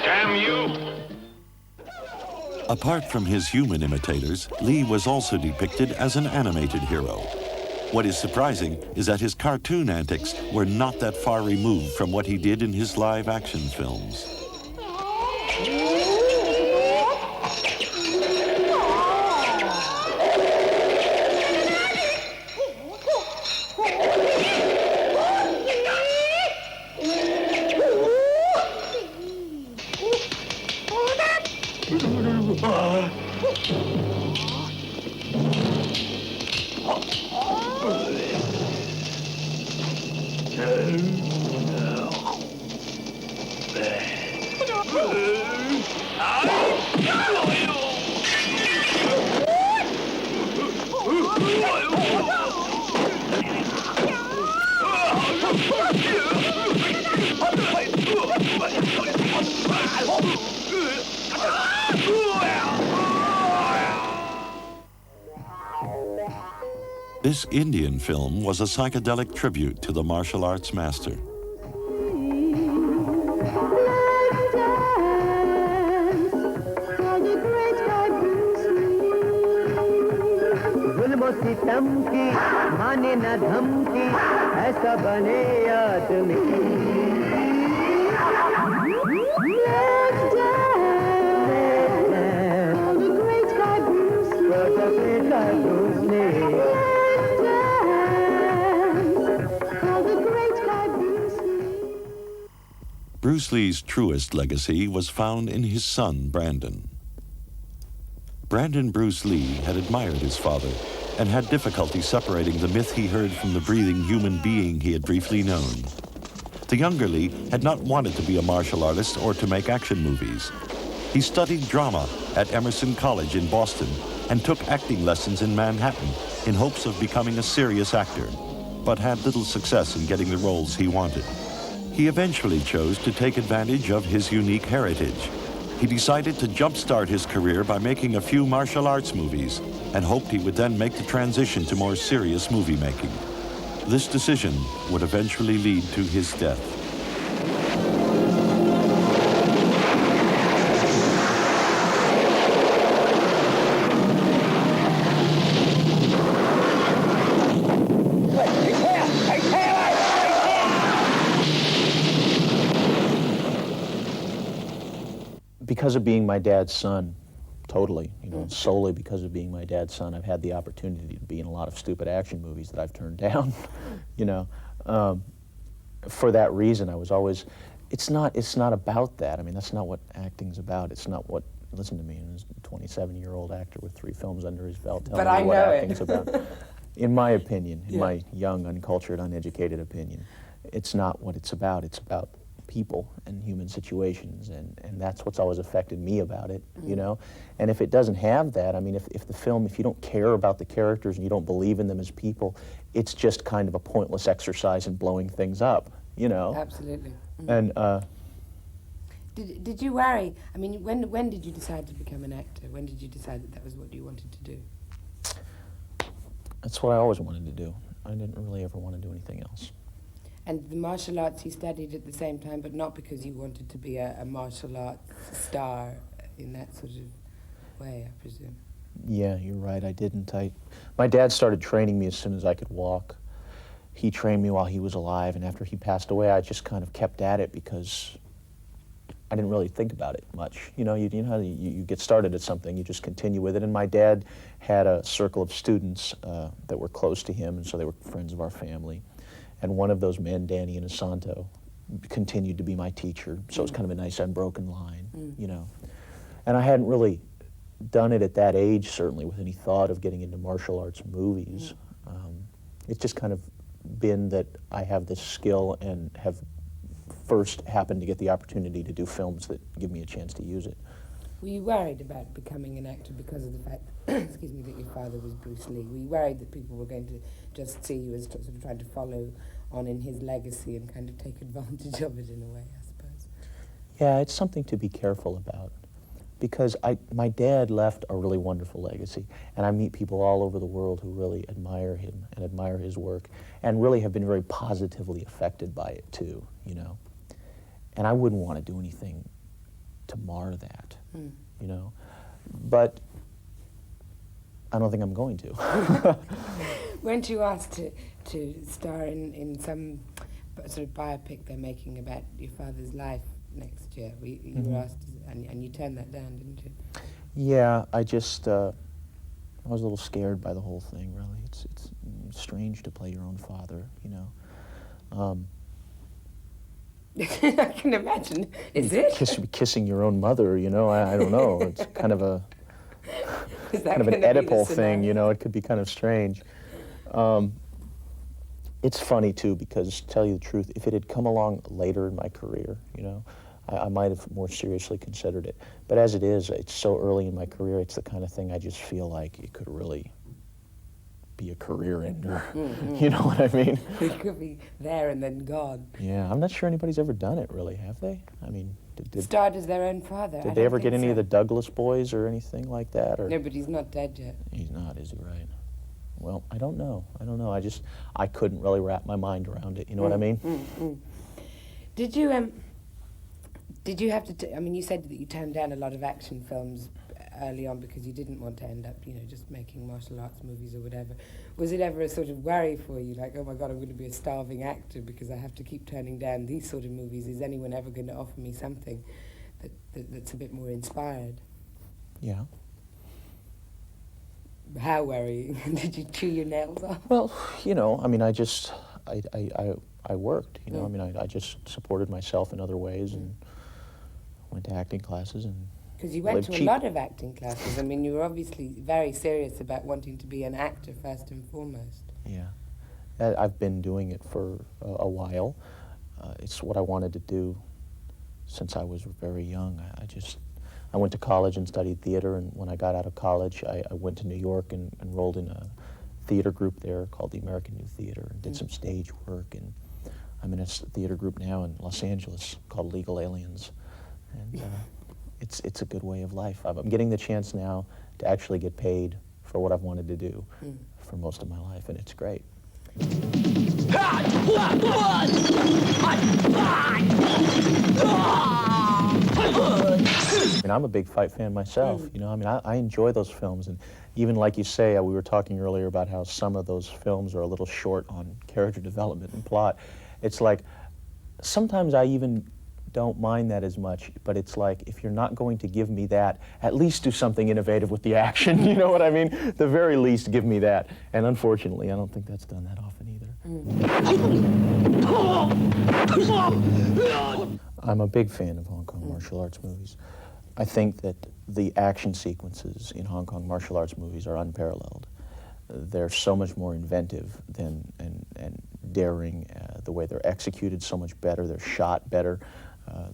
Damn you! Apart from his human imitators, Lee was also depicted as an animated hero. What is surprising is that his cartoon antics were not that far removed from what he did in his live-action films. This Indian film was a psychedelic tribute to the martial arts master. Bruce Lee's truest legacy was found in his son, Brandon. Brandon Bruce Lee had admired his father and had difficulty separating the myth he heard from the breathing human being he had briefly known. The younger Lee had not wanted to be a martial artist or to make action movies. He studied drama at Emerson College in Boston and took acting lessons in Manhattan in hopes of becoming a serious actor, but had little success in getting the roles he wanted. He eventually chose to take advantage of his unique heritage. He decided to jumpstart his career by making a few martial arts movies and hoped he would then make the transition to more serious movie making. This decision would eventually lead to his death. Because of being my dad's son, totally, solely because of being my dad's son, I've had the opportunity to be in a lot of stupid action movies that I've turned down, For that reason, I was always, it's not about that. I mean, that's not what acting's about. It's not what, listen to me, a 27-year-old actor with 3 films under his belt telling me what acting's about. In my opinion, in my young, uncultured, uneducated opinion, it's not what it's about. It's about people and human situations, and that's what's always affected me about it, And if it doesn't have that, I mean, if the film, if you don't care about the characters and you don't believe in them as people, it's just kind of a pointless exercise in blowing things up, Absolutely. And did you worry? I mean, when did you decide to become an actor? When did you decide that was what you wanted to do? That's what I always wanted to do. I didn't really ever want to do anything else. And the martial arts you studied at the same time, but not because you wanted to be a martial arts star in that sort of way, I presume. Yeah, you're right, I didn't. My dad started training me as soon as I could walk. He trained me while he was alive, and after he passed away, I just kind of kept at it because I didn't really think about it much. You know, you know how you get started at something, you just continue with it. And my dad had a circle of students that were close to him, and so they were friends of our family. And one of those men, Danny Inosanto, continued to be my teacher. So it was kind of a nice unbroken line, you know. And I hadn't really done it at that age, certainly, with any thought of getting into martial arts movies. It's just kind of been that I have this skill and have first happened to get the opportunity to do films that give me a chance to use it. Were you worried about becoming an actor because of the fact, excuse me, that your father was Bruce Lee? Were you worried that people were going to just see you as sort of trying to follow on in his legacy and kind of take advantage of it in a way, I suppose? Yeah, it's something to be careful about, because my dad left a really wonderful legacy, and I meet people all over the world who really admire him and admire his work, and really have been very positively affected by it too, you know. And I wouldn't want to do anything to mar that, you know. But I don't think I'm going to. Weren't you asked to star in some sort of biopic they're making about your father's life next year? You were asked, and you turned that down, didn't you? Yeah, I just, I was a little scared by the whole thing, really. It's strange to play your own father, you know. I can imagine. Is it? Kissing your own mother, you know, I don't know. It's kind of a kind of an Oedipal thing, you know. It could be kind of strange. It's funny too, because to tell you the truth, if it had come along later in my career, you know, I might have more seriously considered it. But as it is, it's so early in my career, it's the kind of thing I just feel like it could really be a career ender. You know what I mean? It could be there and then gone. Yeah, I'm not sure anybody's ever done it, really, have they? I mean, starred as their own father. Did they ever get any of the Douglas boys or anything like that? Or? No, but he's not dead yet. He's not, is he? Right. Well, I don't know. I couldn't really wrap my mind around it. You know what I mean? Did you have to, I mean, you said that you turned down a lot of action films early on because you didn't want to end up, you know, just making martial arts movies or whatever. Was it ever a sort of worry for you, like, oh my God, I'm going to be a starving actor because I have to keep turning down these sort of movies? Is anyone ever going to offer me something that's a bit more inspired? Yeah. How worrying? Did you chew your nails off? Well, you know, I mean, I worked, you know, I mean, I just supported myself in other ways and went to acting classes and because you went to a lot of acting classes. I mean, you were obviously very serious about wanting to be an actor first and foremost. Yeah. I've been doing it for a while. It's what I wanted to do since I was very young. I went to college and studied theater, and when I got out of college, I went to New York and enrolled in a theater group there called the American New Theater and did some stage work, and I'm in a theater group now in Los Angeles called Legal Aliens. And it's a good way of life. I'm getting the chance now to actually get paid for what I've wanted to do for most of my life, and it's great. I mean, I'm a big fight fan myself, you know. I mean, I enjoy those films, and even like you say, we were talking earlier about how some of those films are a little short on character development and plot. It's like, sometimes I even don't mind that as much, but it's like, if you're not going to give me that, at least do something innovative with the action, you know what I mean? The very least, give me that. And unfortunately, I don't think that's done that often either. I'm a big fan of Hong Kong martial arts movies. I think that the action sequences in Hong Kong martial arts movies are unparalleled. They're so much more inventive and daring. The way they're executed, so much better. They're shot better.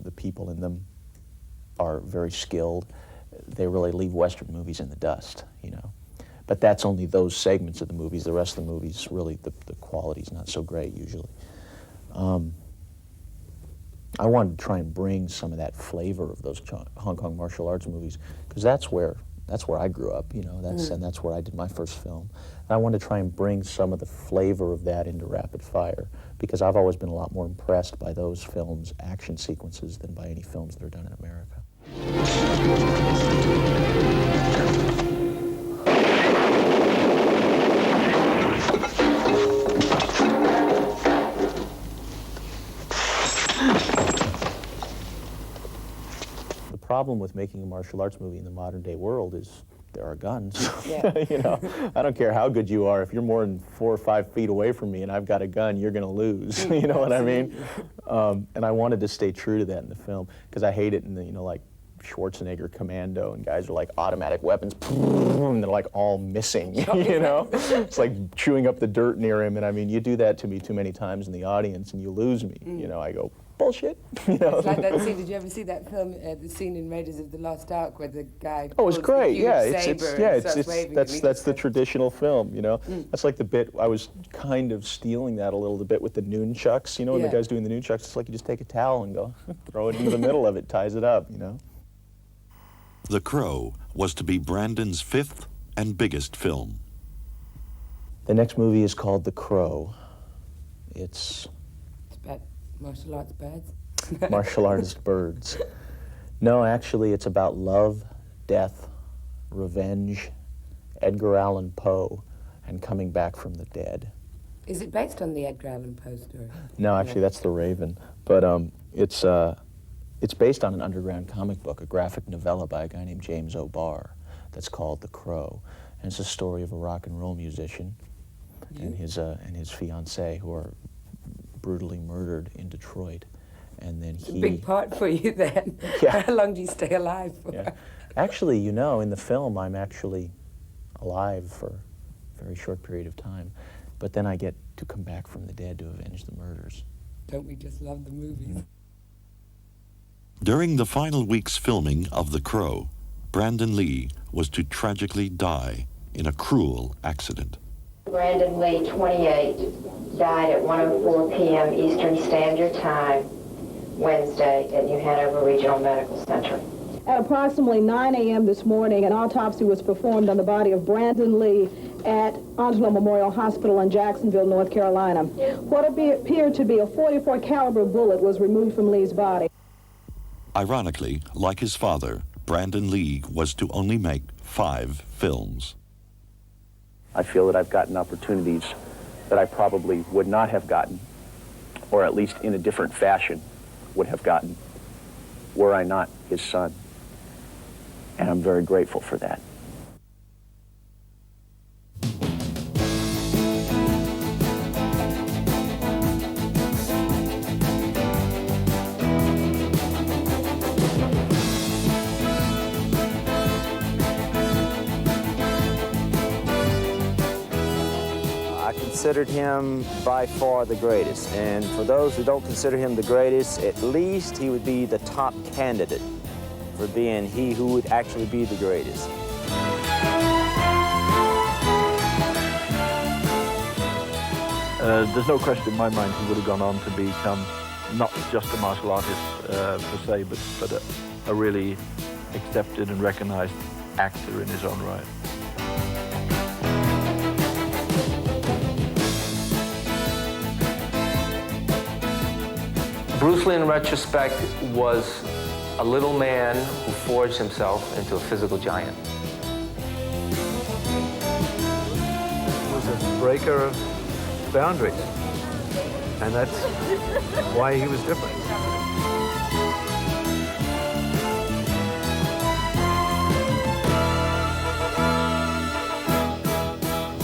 The people in them are very skilled. They really leave Western movies in the dust, you know. But that's only those segments of the movies. The rest of the movies, really, the quality's not so great usually. I wanted to try and bring some of that flavor of those Hong Kong martial arts movies, because that's where I grew up, you know. And that's where I did my first film. And I wanted to try and bring some of the flavor of that into Rapid Fire, because I've always been a lot more impressed by those films' action sequences than by any films that are done in America. problem with making a martial arts movie in the modern day world is there are guns. Yeah. You know, I don't care how good you are. If you're more than 4 or 5 feet away from me and I've got a gun, you're going to lose. You know what I mean? And I wanted to stay true to that in the film because I hate it in the, you know, like Schwarzenegger Commando, and guys are like automatic weapons, and they're like all missing, you know? It's like chewing up the dirt near him, and I mean, you do that to me too many times in the audience and you lose me, you know? I go, bullshit. You know? It's like that scene, did you ever see that film, the scene in Raiders of the Lost Ark where the guy Oh, it's great, yeah, that's the traditional film, you know? That's like the bit, I was kind of stealing that a little bit with the nunchucks, you know, when the guy's doing the nunchucks, it's like you just take a towel and go, throw it into the middle of it, ties it up, you know? The Crow was to be Brandon's 5th and biggest film. The next movie is called The Crow. It's about martial arts birds. martial artist birds. No, actually, it's about love, death, revenge, Edgar Allan Poe, and coming back from the dead. Is it based on the Edgar Allan Poe story? No, actually, that's The Raven. But it's based on an underground comic book, a graphic novella by a guy named James O'Barr that's called The Crow. And it's a story of a rock and roll musician and his fiancée who are brutally murdered in Detroit. And then It's a big part for you then. Yeah. How long do you stay alive for? Yeah. Actually, you know, in the film, I'm actually alive for a very short period of time. But then I get to come back from the dead to avenge the murders. Don't we just love the movies? During the final week's filming of The Crow, Brandon Lee was to tragically die in a cruel accident. Brandon Lee, 28, died at 1:04 p.m. Eastern Standard Time, Wednesday at New Hanover Regional Medical Center. At approximately 9 a.m. this morning, an autopsy was performed on the body of Brandon Lee at Onslow Memorial Hospital in Jacksonville, North Carolina. What appeared to be a .44 caliber bullet was removed from Lee's body. Ironically, like his father, Brandon Lee was to only make 5 films. I feel that I've gotten opportunities that I probably would not have gotten, or at least in a different fashion would have gotten, were I not his son. And I'm very grateful for that. I considered him by far the greatest, and for those who don't consider him the greatest, at least he would be the top candidate for being he who would actually be the greatest. There's no question in my mind he would have gone on to become not just a martial artist per se, but a really accepted and recognized actor in his own right. Bruce Lee, in retrospect, was a little man who forged himself into a physical giant. He was a breaker of boundaries, and that's why he was different.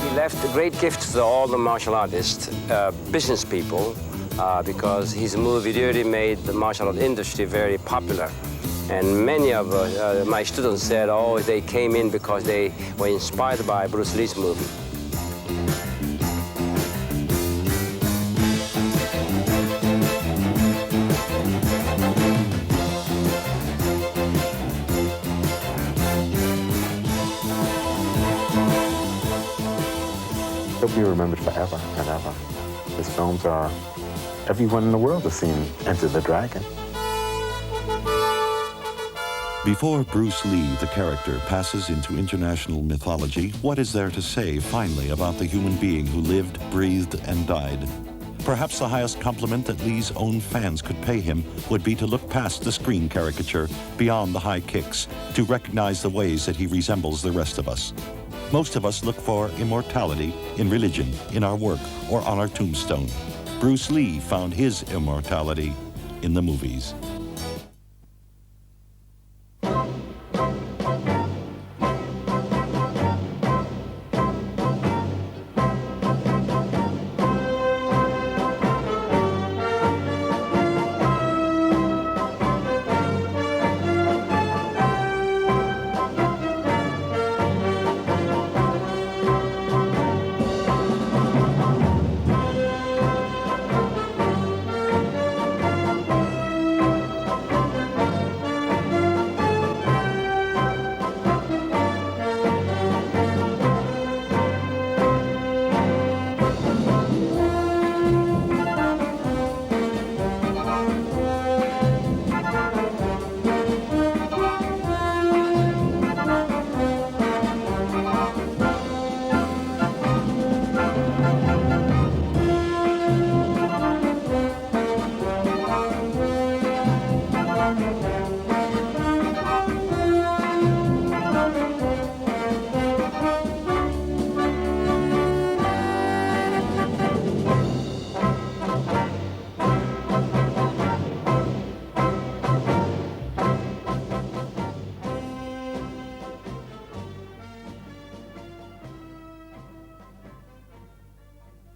He left a great gift to all the martial artists, business people, because his movie really made the martial art industry very popular. And many of my students said, oh, they came in because they were inspired by Bruce Lee's movie. He'll be remembered forever and ever. His films are, everyone in the world has seen Enter the Dragon. Before Bruce Lee, the character, passes into international mythology, what is there to say, finally, about the human being who lived, breathed, and died? Perhaps the highest compliment that Lee's own fans could pay him would be to look past the screen caricature, beyond the high kicks, to recognize the ways that he resembles the rest of us. Most of us look for immortality in religion, in our work, or on our tombstone. Bruce Lee found his immortality in the movies.